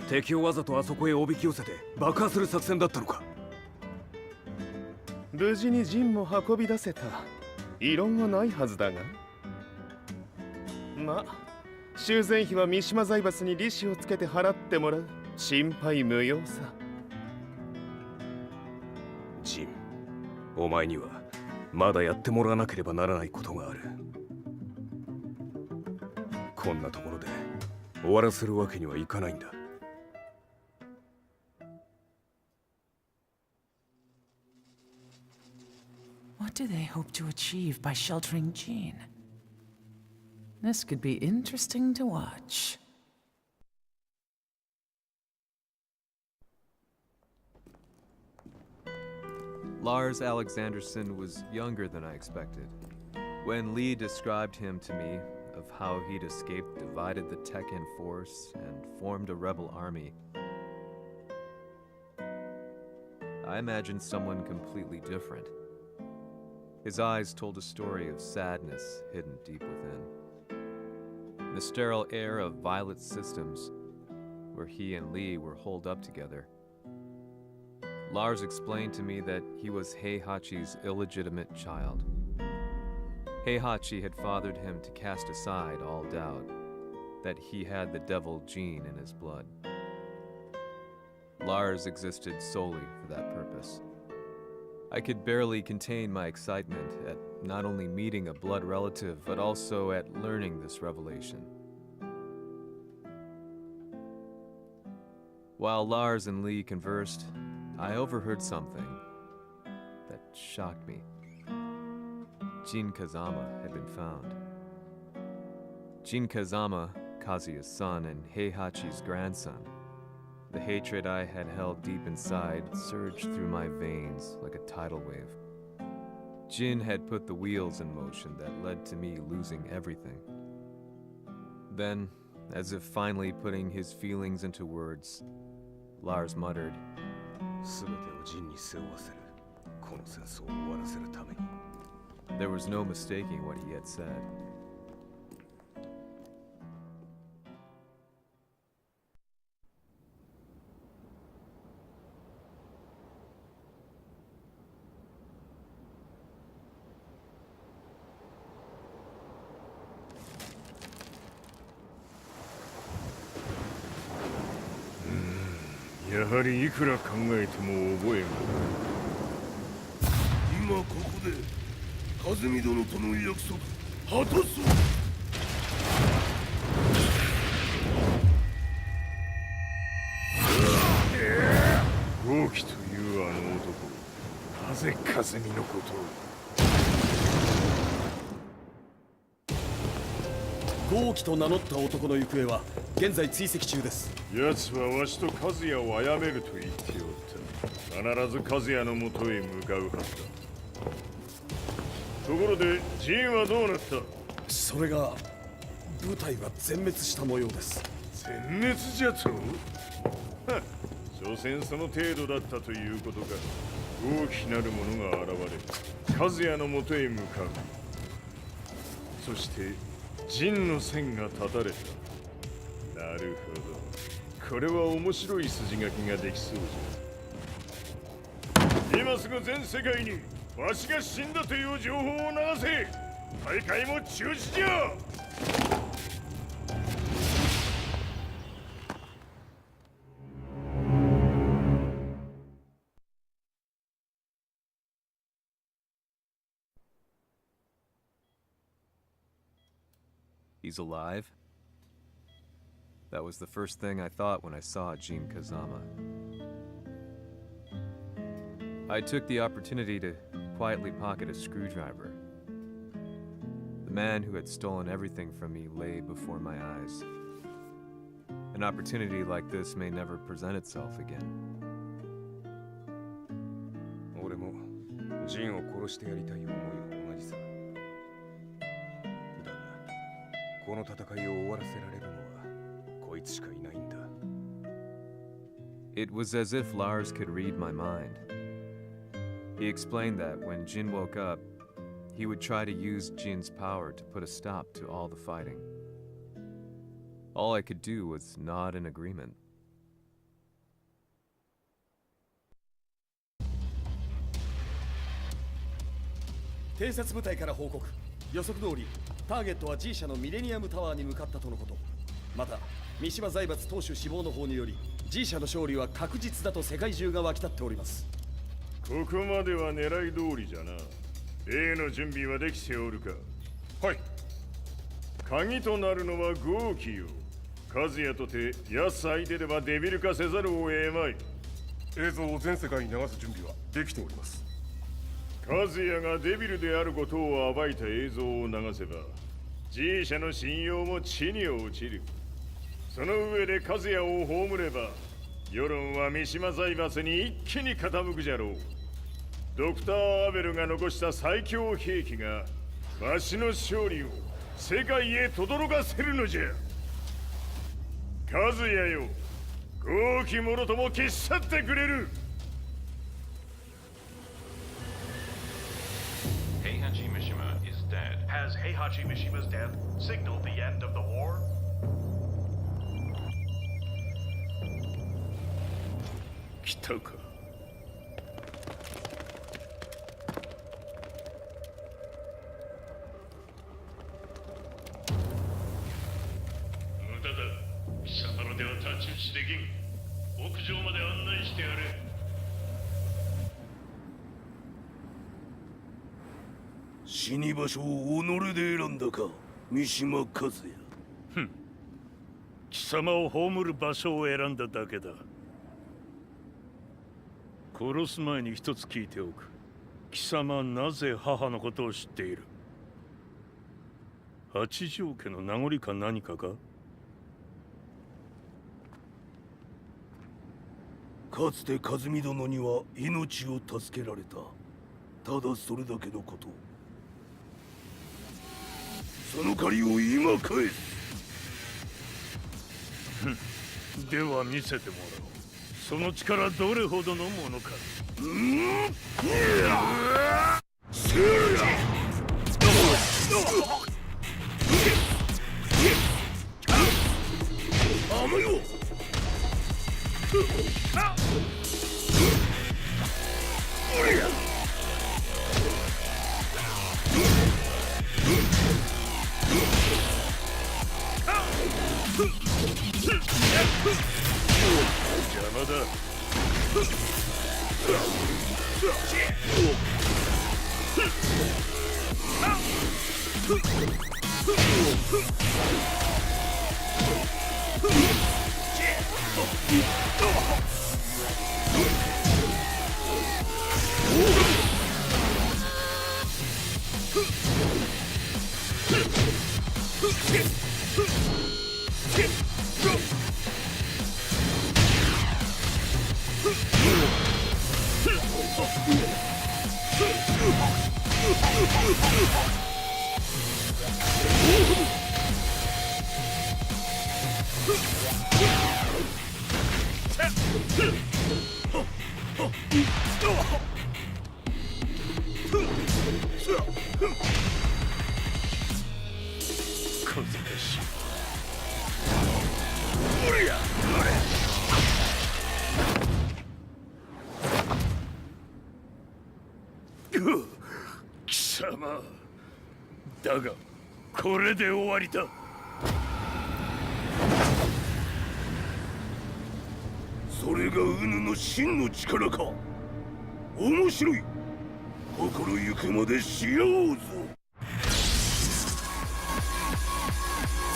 敵をわざとあそこへおびき寄せて爆破する作戦だったのか。無事にジンも運び出せた。異論はないはずだが。まあ修繕費は三島財閥に利子をつけて払ってもらう。心配無用さ。ジン、お前にはまだやってもらわなければならないことがある。こんなところで終わらせるわけにはいかないんだ。What do they hope to achieve by sheltering Jean? This could be interesting to watch. Lars Alexanderson was younger than I expected. When Lee described him to me, of how he'd escaped, divided the Tekken force, and formed a rebel army, I imagined someone completely different. His eyes told a story of sadness hidden deep within. In the sterile air of Violet Systems, where he and Lee were holed up together, Lars explained to me that he was Heihachi's illegitimate child. Heihachi had fathered him to cast aside all doubt that he had the devil gene in his blood. Lars existed solely for that purpose. I could barely contain my excitement at not only meeting a blood relative, but also at learning this revelation. While Lars and Lee conversed, I overheard something that shocked me. Jin Kazama had been found. Jin Kazama, Kazuya's son and Heihachi's grandson. The hatred I had held deep inside surged through my veins like a tidal wave. Jin had put the wheels in motion that led to me losing everything. Then, as if finally putting his feelings into words, Lars muttered. 全てをジンに背負わせる。この戦争を終わらせるために。There was no mistaking what he had said. Hmm, やはりいくら考えても覚えが今ここで風見殿との約束果たそう。豪気というあの男、なぜ風見のことを。豪気と名乗った男の行方は現在追跡中です。奴はわしと和也を殺めると言っておった。必ず和也のもとへ向かうはずだ。ところでジンはどうなった？それが部隊は全滅した模様です。全滅じゃと？はっ、所詮その程度だったということか。大きなる者が現れ和也のもとへ向かう。そしてジンの線が断たれた。なるほど、これは面白い筋書きができそうじゃ。今すぐ全世界にわしが死んだという情報を流せ。大会も中止じゃ。He's alive? That was the first thing I thought when I saw Jin Kazama. I took the opportunity to quietly pocket a screwdriver. The man who had stolen everything from me lay before my eyes. An opportunity like this may never present itself again. 俺もジンを殺してやりたい思いは同じさ。だが、この戦いを終わらせられるのはこいつしかいないんだ。It was as if Lars could read my mind. He explained that when Jin woke up, he would try to use Jin's power to put a stop to all the fighting. All I could do was nod in agreement. 偵察部隊から報告。予測通り、ターゲットは G 社のミレニアムタワーに向かったとのこと。また、三島財閥当主死亡の方により、G 社の勝利は確実だと世界中が沸き立っております。ここまでは狙い通りじゃな。例の準備はできておるか？はい。鍵となるのは豪気よ。和也とて奴相手ではデビル化せざるを得まい。映像を全世界に流す準備はできております。和也がデビルであることを暴いた映像を流せば G 社の信用も地に落ちる。その上で和也を葬れば世論は三島財閥に一気に傾くじゃろう。ドクター・アベルが残した最強兵器がわしの勝利を世界へ轟かせるのじゃ。和也よ、豪気者とも消し去ってくれる。Heihachi Mishima is dead. Has Heihachi Mishima's death signaled the end of the war? 来たか。無駄だ。貴様らでは太刀打ちできん。屋上まで案内してやれ。死に場所を己で選んだか、三島和也。ふん。貴様を葬る場所を選んだだけだ。殺す前に一つ聞いておく。貴様はなぜ母のことを知っている？八条家の名残か何かか？かつて和美殿には命を助けられた。ただそれだけのこと。その借りを今返す。では見せてもらおう。その力どれほどのものか。セリアあのよ。邪魔だ。貴様だがこれで終わりだ。それがウヌの真の力か。面白い。心ゆくまでしようぞ。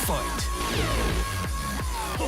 ファイト。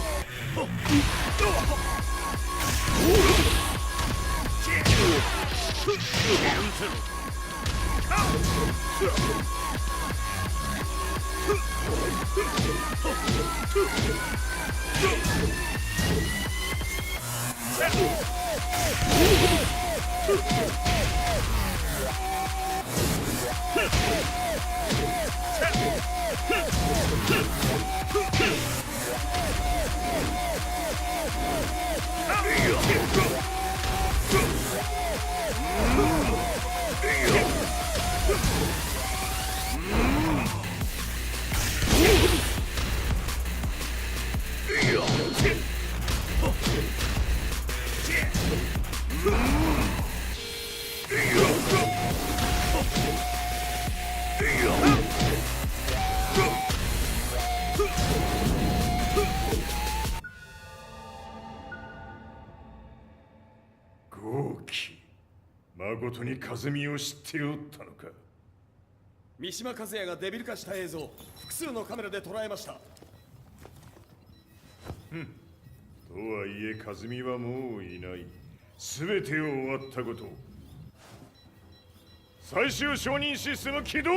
豪気、誠に和美を知っておったのか。三島和也がデビル化した映像、複数のカメラで捉えました。とはいえ和美はもういない。全てを終わったこと。最終承認システム起動。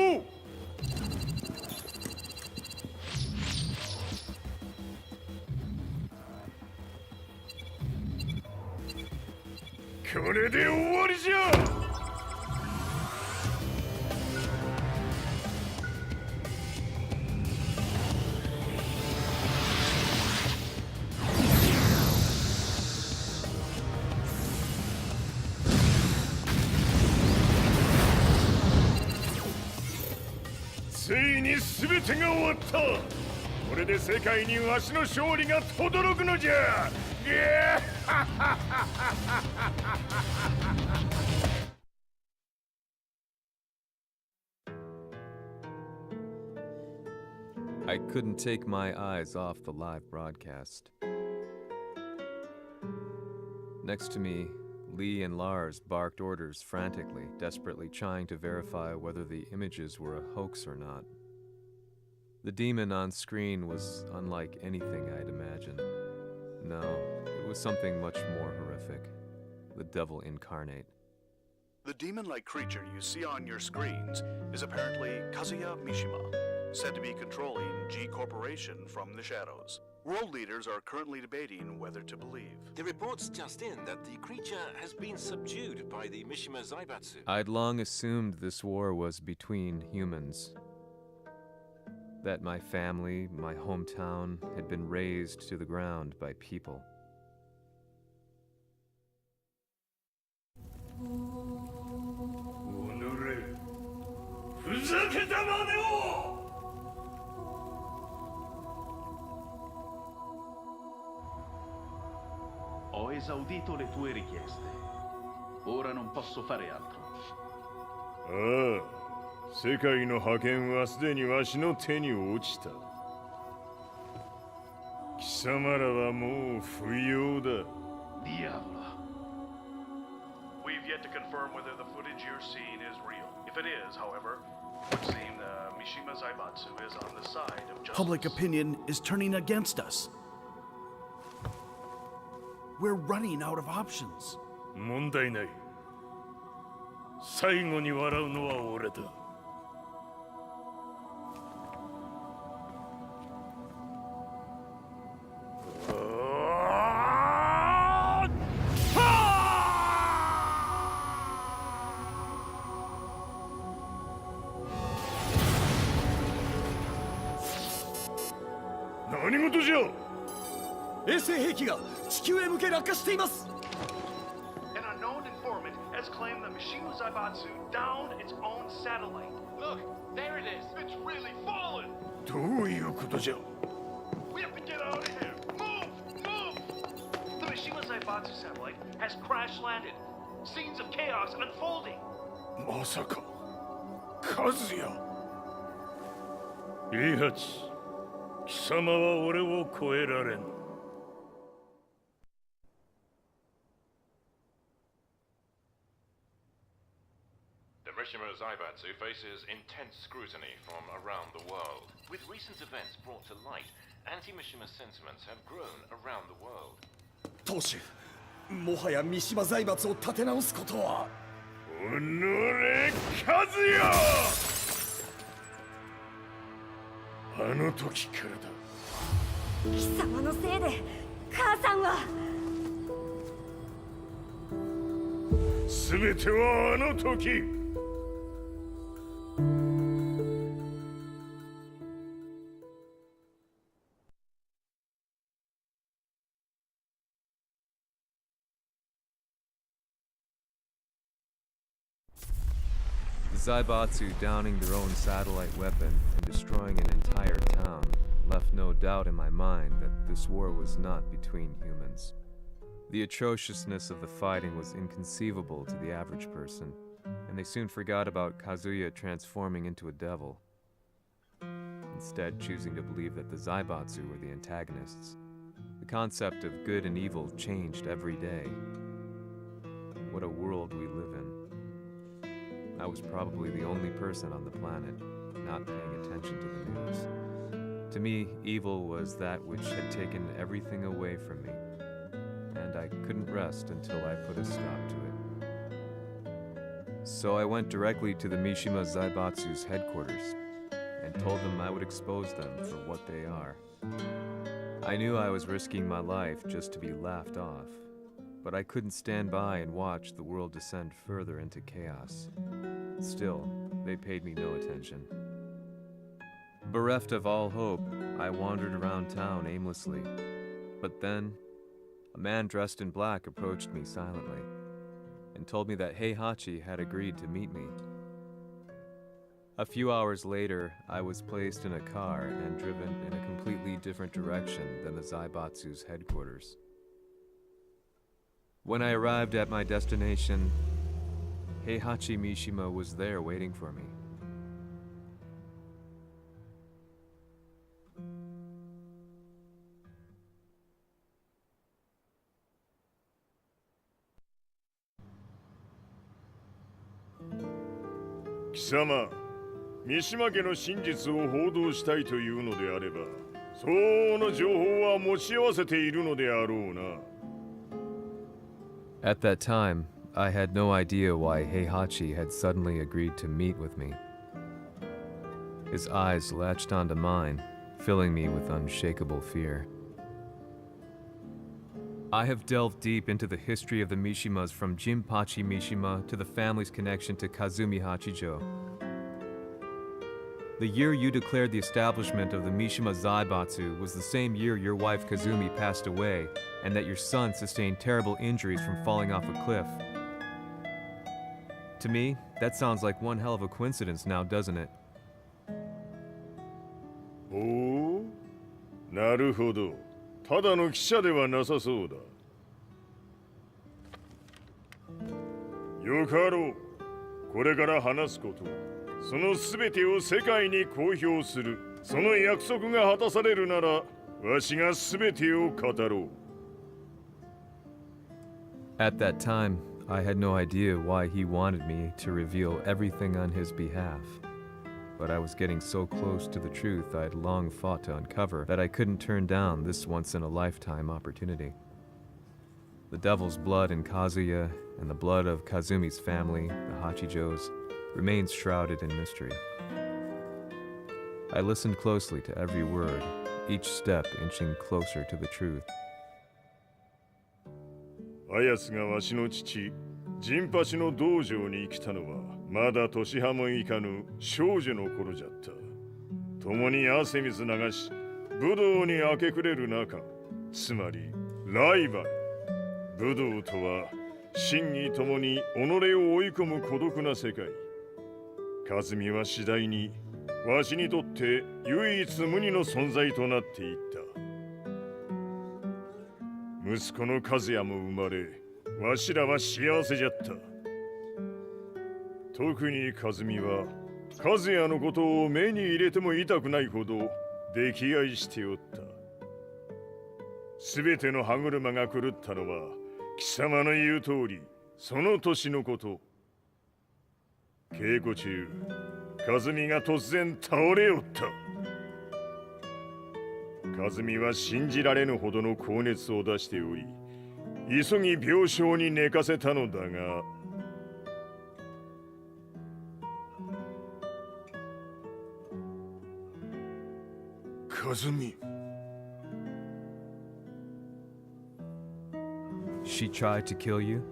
これで終わりじゃ。ついに全てが終わった。これで世界にわしの勝利が轟くのじゃ。I couldn't take my eyes off the live broadcast. Next to me, Lee and Lars barked orders frantically, desperately trying to verify whether the images were a hoax or not. The demon on screen was unlike anything I'd imagined. No, it was something much more horrific. The devil incarnate. The demon-like creature you see on your screens is apparently Kazuya Mishima, said to be controlling G Corporation from the shadows. World leaders are currently debating whether to believe. The reports just in that the creature has been subdued by the Mishima Zaibatsu. I'd long assumed this war was between humans. That my family, my hometown, had been razed to the ground by people. Ho esaudito le tue richieste. Ora non posso fare altro. ああ、世界の覇権はすでにわしの手に落ちた。貴様らはもう不要だ。Diavolo. We've yet to confirm whether the footage you're seeing is real. If it is, however, it would seem Mishima Zaibatsu is on the side of justice. Public opinion is turning against us. We're running out of options. 問題ない。最後に笑うのは俺だ。何事じゃ。衛星兵器が地球へ向け落下しています。 An unknown informant has claimed that Mishima Zaibatsu downed its own satellite. Look, there it is. It's really fallen. どういうことじゃ。 We have to get out of here. Move! Move! The Mishima Zaibatsu satellite has crash landed. Scenes of chaos unfolding. まさか、和也。イハチ、貴様は俺を超えられん。Mishima Zaibatsu faces intense scrutiny from around the world. With recent events brought to light, anti-Mishima sentiments have grown around the world. 当主、もはや三島財閥を立て直すことは。おのれ、和也。あの時からだ。貴様のせいで母さんは。全てはあの時。The Zaibatsu downing their own satellite weapon and destroying an entire town left no doubt in my mind that this war was not between humans. The atrociousness of the fighting was inconceivable to the average person, and they soon forgot about Kazuya transforming into a devil, instead choosing to believe that the Zaibatsu were the antagonists. The concept of good and evil changed every day. What a world we live in. I was probably the only person on the planet not paying attention to the news. To me, evil was that which had taken everything away from me, and I couldn't rest until I put a stop to it. So I went directly to the Mishima Zaibatsu's headquarters and told them I would expose them for what they are. I knew I was risking my life just to be laughed off, but I couldn't stand by and watch the world descend further into chaos. Still, they paid me no attention. Bereft of all hope, I wandered around town aimlessly. But then, a man dressed in black approached me silently and told me that Heihachi had agreed to meet me. A few hours later, I was placed in a car and driven in a completely different direction than the Zaibatsu's headquarters. When I arrived at my destination, Heihachi Mishima was there waiting for me. Kisama, 三島家の真実を報道したいというのであれば、相応の情報は持ち合わせているのであろうな。At that time, I had no idea why Heihachi had suddenly agreed to meet with me. His eyes latched onto mine, filling me with unshakable fear. I have delved deep into the history of the Mishimas from Jinpachi Mishima to the family's connection to Kazumi Hachijo. The year you declared the establishment of the Mishima Zaibatsu was the same year your wife Kazumi passed away, and that your son sustained terrible injuries from falling off a cliff. To me, that sounds like one hell of a coincidence now, doesn't it? ほう、なるほど。ただの記者ではなさそうだ。よかろう。これから話すこと、その全てを世界に公表する。その約束が果たされるなら、わしが全てを語ろう。At that time, I had no idea why he wanted me to reveal everything on his behalf. But I was getting so close to the truth I had long fought to uncover that I couldn't turn down this once-in-a-lifetime opportunity. The devil's blood in Kazuya and the blood of Kazumi's family, the Hachijos, remains shrouded in mystery. I listened closely to every word, each step inching closer to the truth. あやつがわしの父、ジンパチの道場に来たのは、まだ年端もいかぬ少女の頃じゃった。共に汗水流し、武道に明け暮れる中、つまりライバル。武道とは、真偽ともに己を追い込む孤独な世界。和美は次第に、わしにとって唯一無二の存在となっていった。息子の和也も生まれ、わしらは幸せじゃった。特に和美は、和也のことを目に入れても痛くないほど溺愛しておった。すべての歯車が狂ったのは、貴様の言う通り、その年のこと。稽古中、和美が突然倒れおった。和美は信じられぬほどの高熱を出しており、急ぎ病床に寝かせたのだが、和美。She tried to kill you?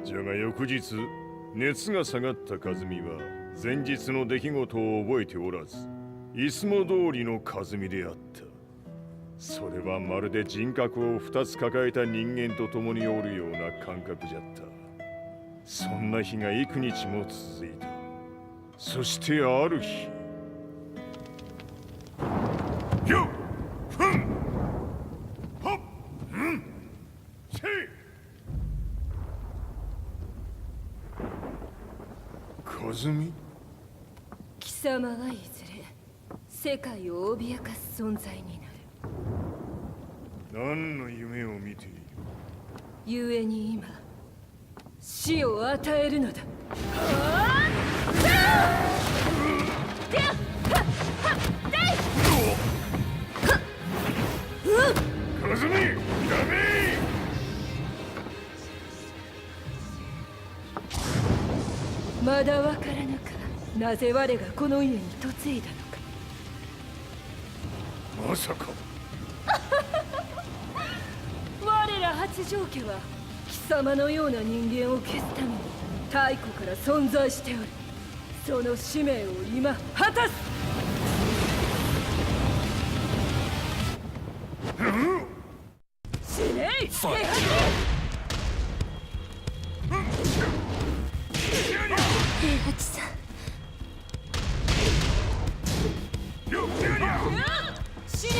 じゃが翌日、熱が下がった和美は前日の出来事を覚えておらず、いつも通りの和美であった。それはまるで人格を2つ抱えた人間と共におるような感覚じゃった。そんな日が幾日も続いた。そしてある日、よっふんほっんせい和美。貴様はいずれ世界を脅かす存在になる。何の夢を見ている？故に今死を与えるのだ。和美、やめ！まだわからぬか。なぜ我がこの家に嫁いだのか。まさか。我ら八丈家は貴様のような人間を消すために太古から存在しておる。その使命を今果たす。死ねい！平八さん。死ね！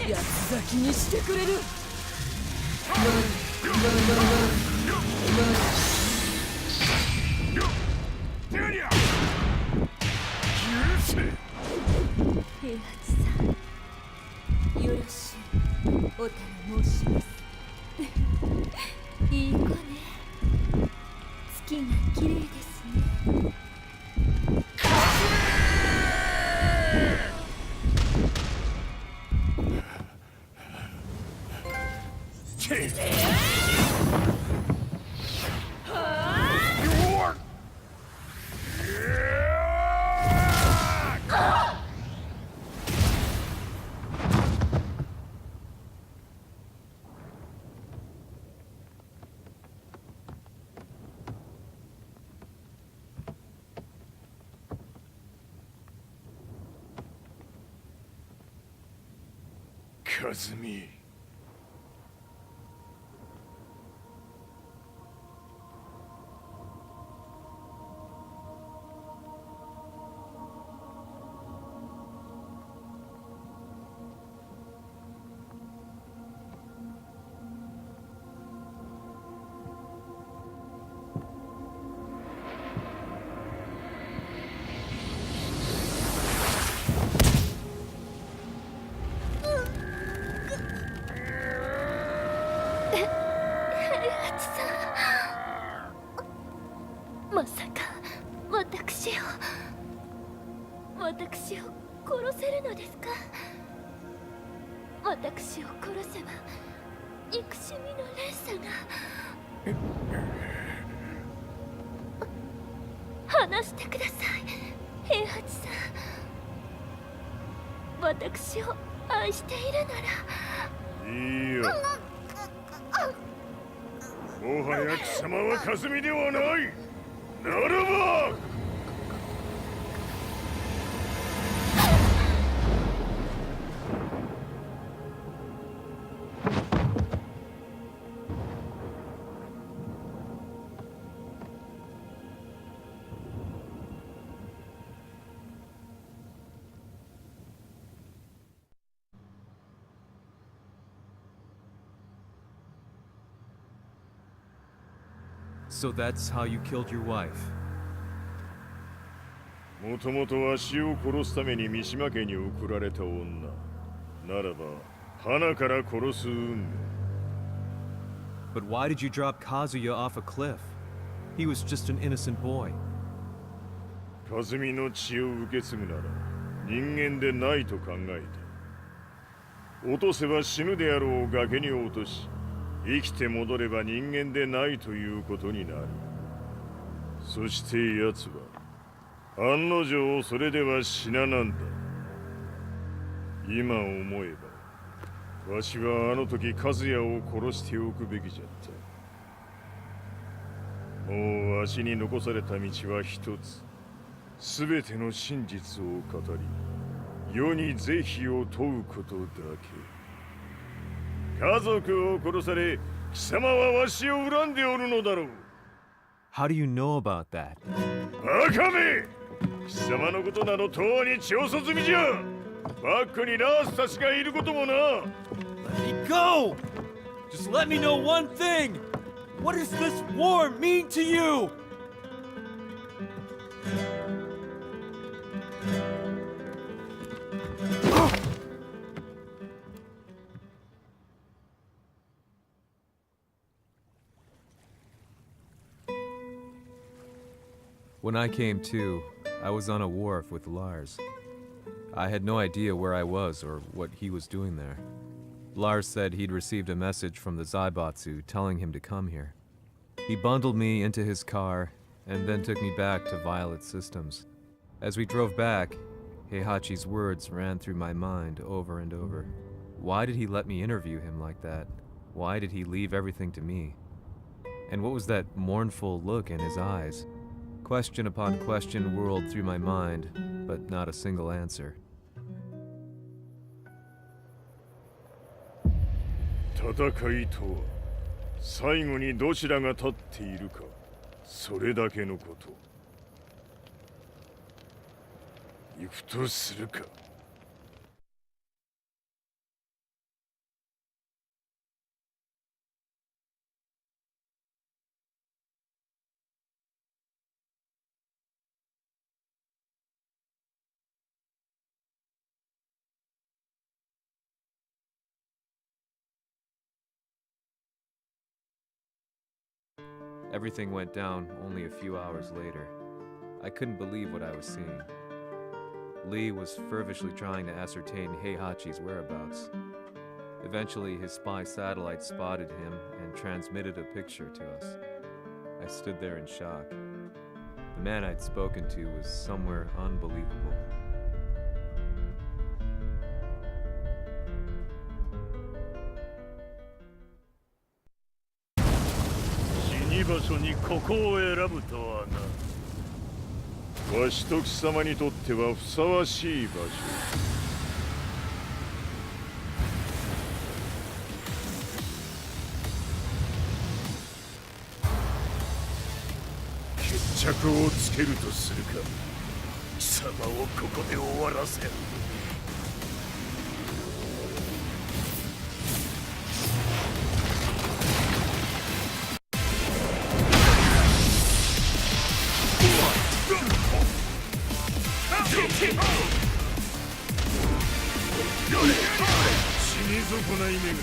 八つ咲きにしてくれる。平八さん、よろしゅうお頼申します。いい子ね。月が綺麗ですね。和美。まさか私を殺せるのですか？私を殺せば憎しみの連鎖が。話してください、平八さん。私を愛しているなら。いいよ。もはや貴様は和美ではない。ならばSo that's how you killed your wife. もともとわしを殺すために三島家に送られた女ならば花から殺す運命。 But why did you drop Kazuya off a cliff? He was just an innocent boy. 和美の血を受け継ぐなら人間でないと考えた。落とせば死ぬであろう崖に落とし、生きて戻れば人間でないということになる。そして奴は案の定それでは死ななんだ。今思えばわしはあの時和也を殺しておくべきじゃった。もうわしに残された道は一つ。すべての真実を語り世に是非を問うことだけ。家族を殺され貴様はわしを恨んでおるのだろう。 How do you know about that? バカめ！貴様のことなどとうに調査済みじゃ。バックにラースたちがいることもな。 Let me go! Just let me know one thing! What does this war mean to you? When I came to, I was on a wharf with Lars. I had no idea where I was or what he was doing there. Lars said he'd received a message from the Zaibatsu telling him to come here. He bundled me into his car and then took me back to Violet Systems. As we drove back, Heihachi's words ran through my mind over and over. Why did he let me interview him like that? Why did he leave everything to me? And what was that mournful look in his eyes? Question upon question whirled through my mind, but not a single answer. 戦いとは最後にどちらが立っているか、それだけのこと。行くとするか。Everything went down only a few hours later. I couldn't believe what I was seeing. Lee was fervently trying to ascertain Heihachi's whereabouts. Eventually, his spy satellite spotted him and transmitted a picture to us. I stood there in shock. The man I'd spoken to was somewhere unbelievable. "わしと貴様にとってはふさわしい場所。決着をつけるとするか。貴様をここで終わらせる。死に損ない目が。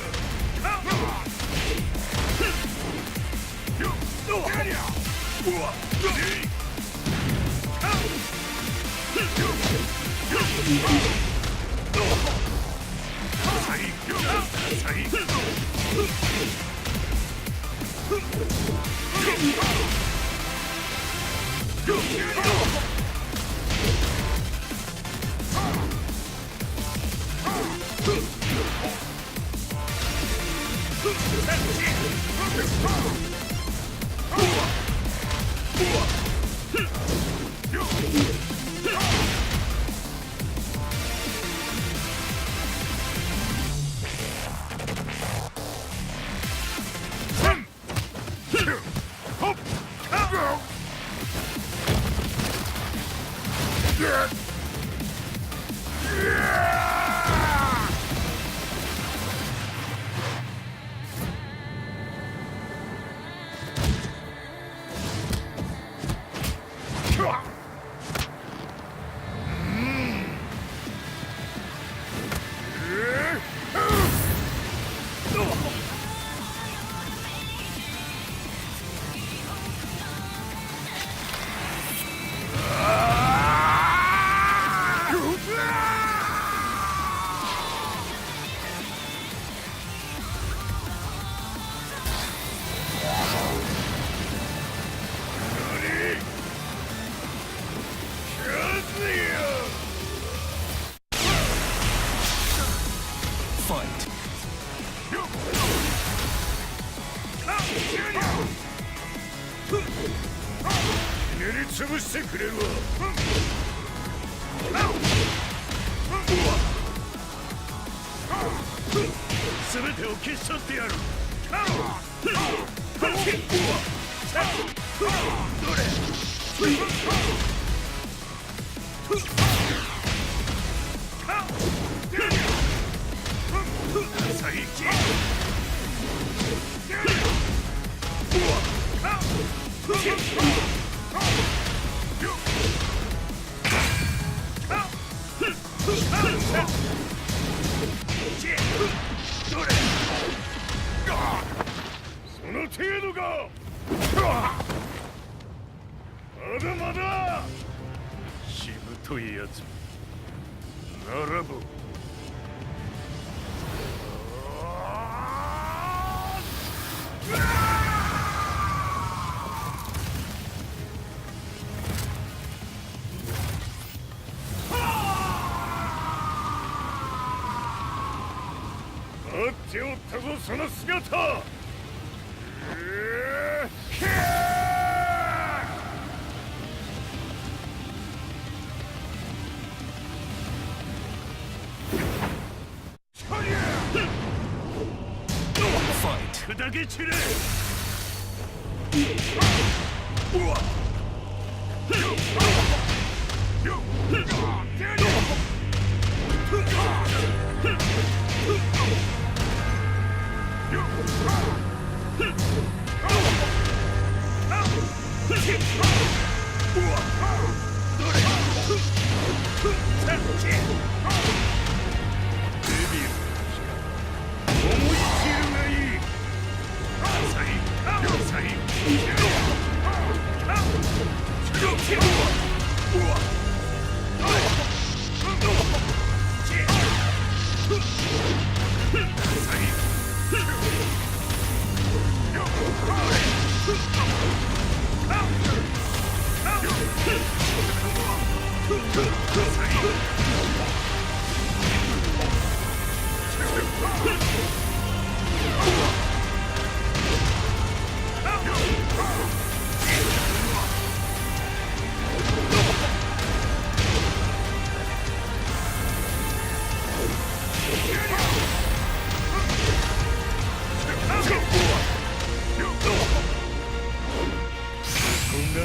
潰してくれるわ。全てを消し去ってやる。その程度か。まだまだしぶといやつならば待っておったぞその姿。砕け散れ。思い切るがいい。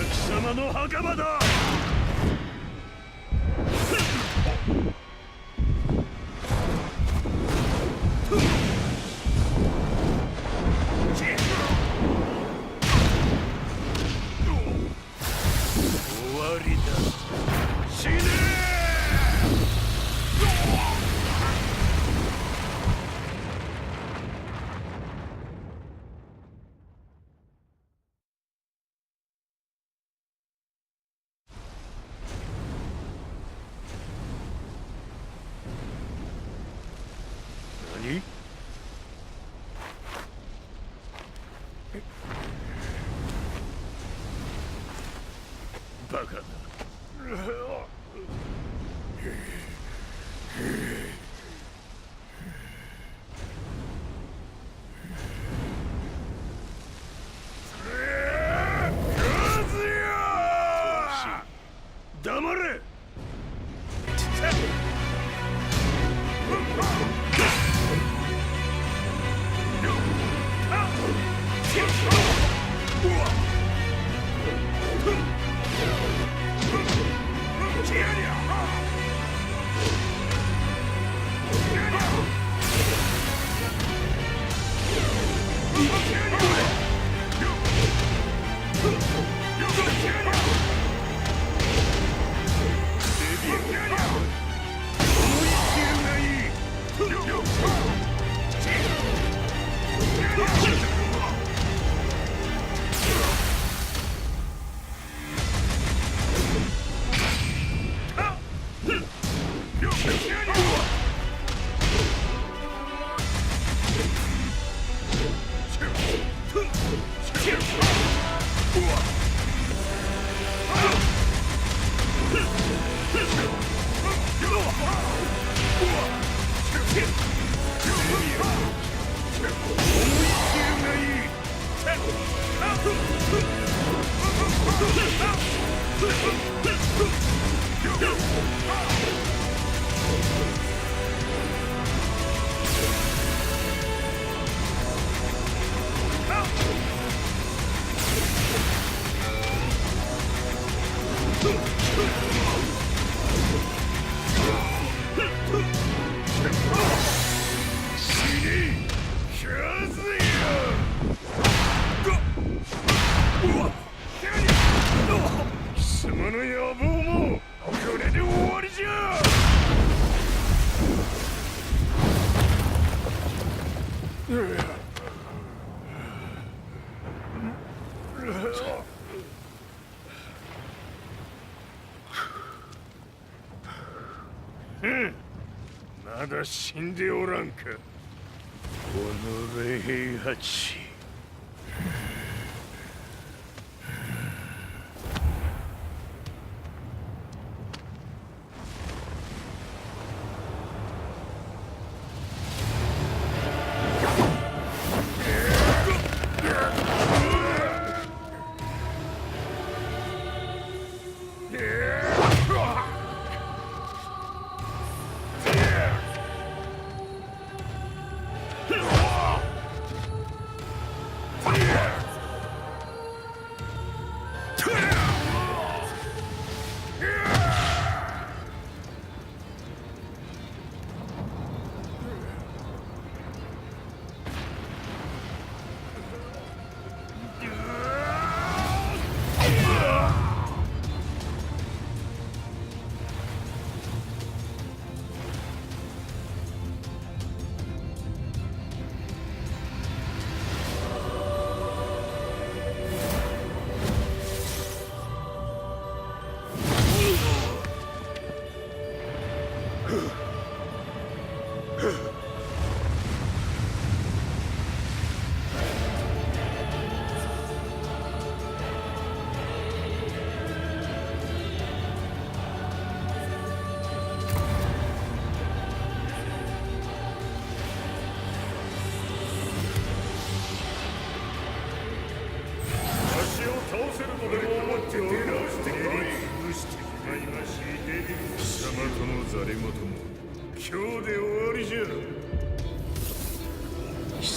貴様の墓場だ。終わりだ。死ね何？バカだ。黙れ。貴様の野望もこれで終わりじゃ。まだ死んでおらんか。己平八。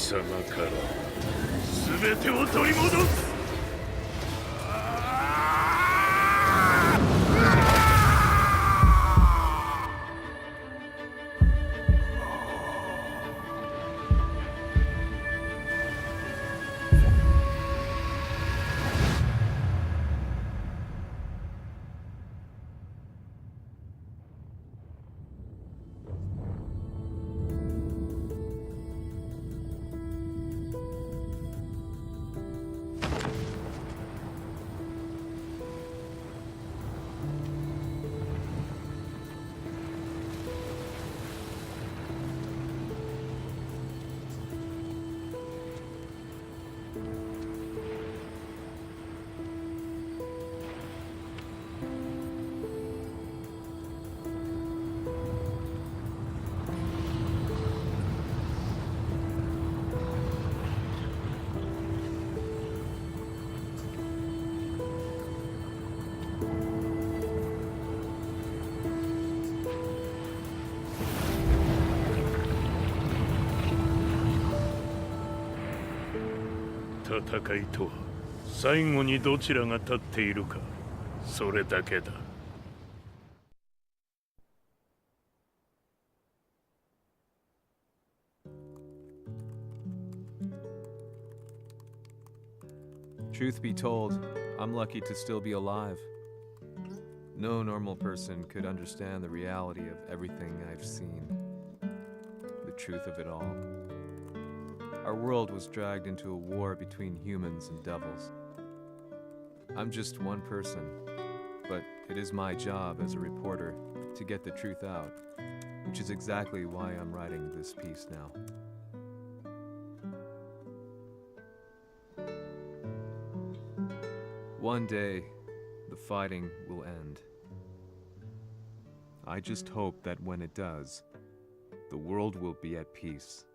様から全てを取り戻す。戦いとは最後にどちらが立っているか、それだけだ。Truth be told, I'm lucky to still be alive. No normal person could understand the reality of everything I've seen, the truth of it all. Our world was dragged into a war between humans and devils. I'm just one person, but it is my job as a reporter to get the truth out, which is exactly why I'm writing this piece now. One day, the fighting will end. I just hope that when it does, the world will be at peace.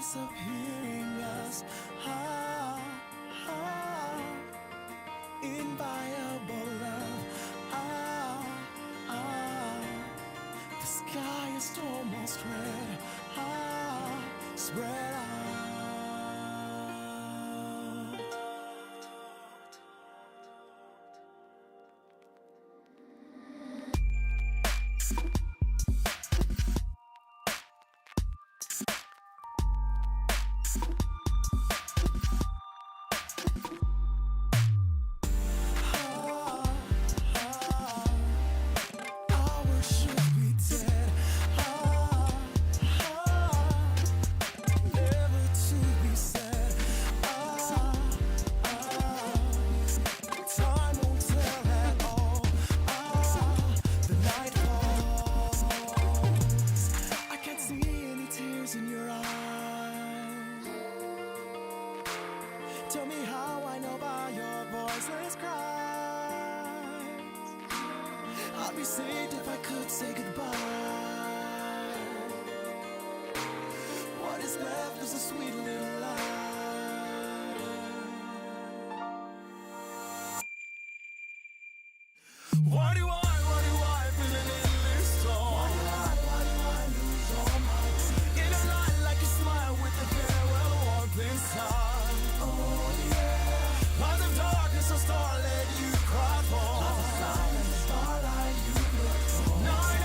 choice of hearing us. Ah, ah, inviolable love. Ah, ah, the sky is almost red. Ah, spread out. Tell me how I know by your voiceless cries. I'd be saved if I could say goodbye. What is left is a sweet little lie. Why do I feel an endless storm? Why do I lose all my dreams? In a light like a smile with the farewell warmth inside. So starlight you cry for. Like a silent starlight you look for. Now I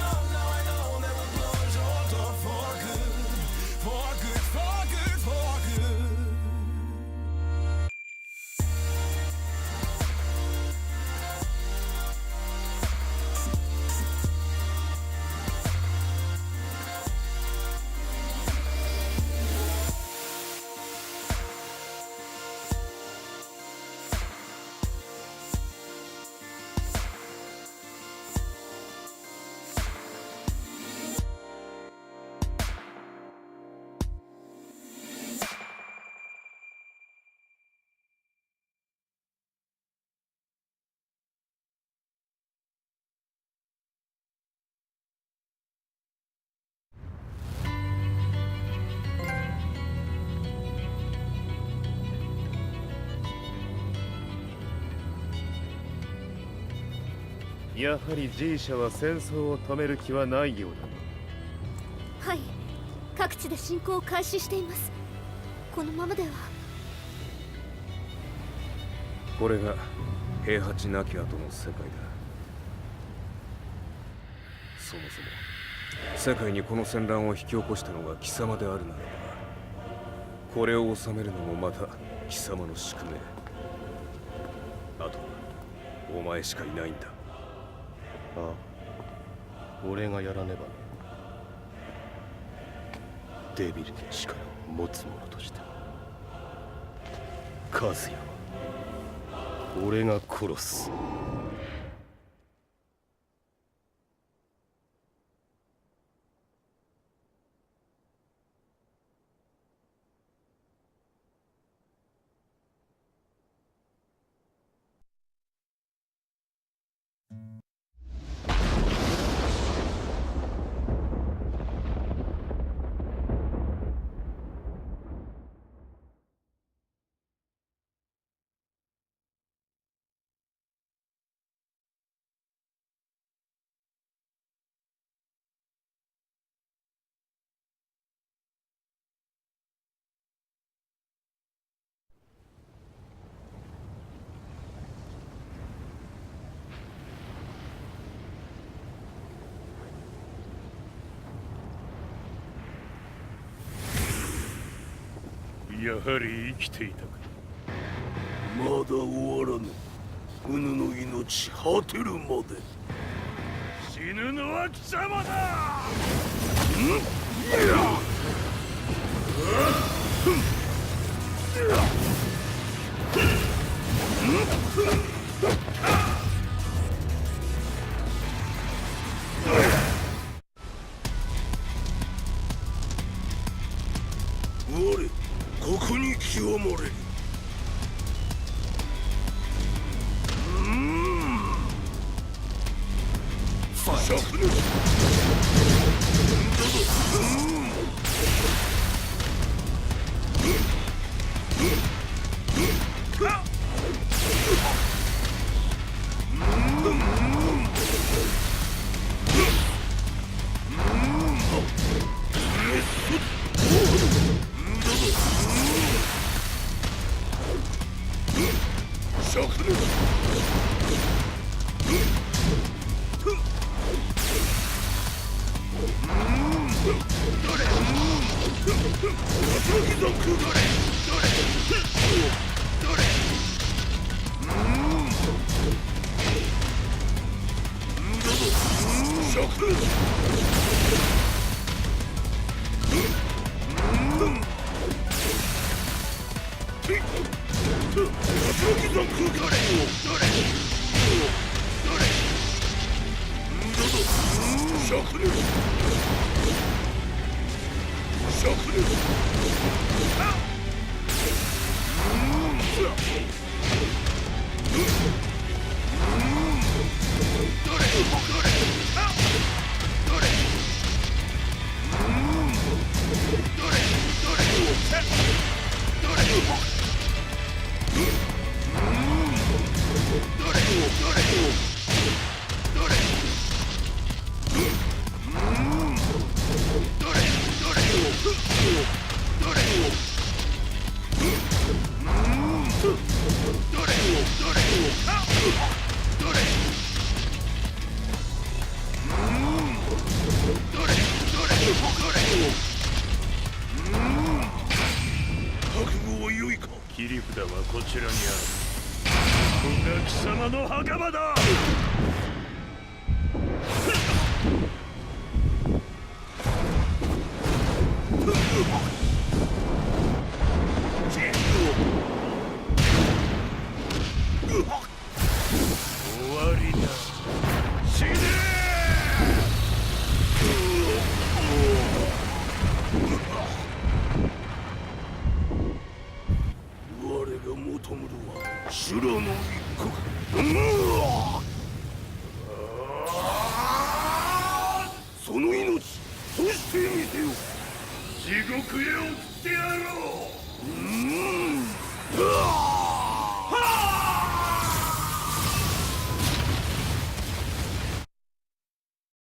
know that we'll close your door for good. For good, for good, for good.やはり G 社は戦争を止める気はないようだね。はい、各地で侵攻を開始しています。このままでは。これが平八なき後の世界だ。そもそも世界にこの戦乱を引き起こしたのが貴様であるならば、これを収めるのもまた貴様の宿命。あとはお前しかいないんだ。ああ、俺がやらねば。デビルの力を持つ者として和也は俺が殺す。やはり生きていたか。まだ終わらぬ。うぬの命果てるまで。死ぬのは貴様だ。我ここに清盛れ。灼熱。切り札はこちらにある。ここが貴様の墓だ。終わりだ。死ね我が求むるは修羅の一刻。その命そしてみせよ。地獄へ送ってやろう。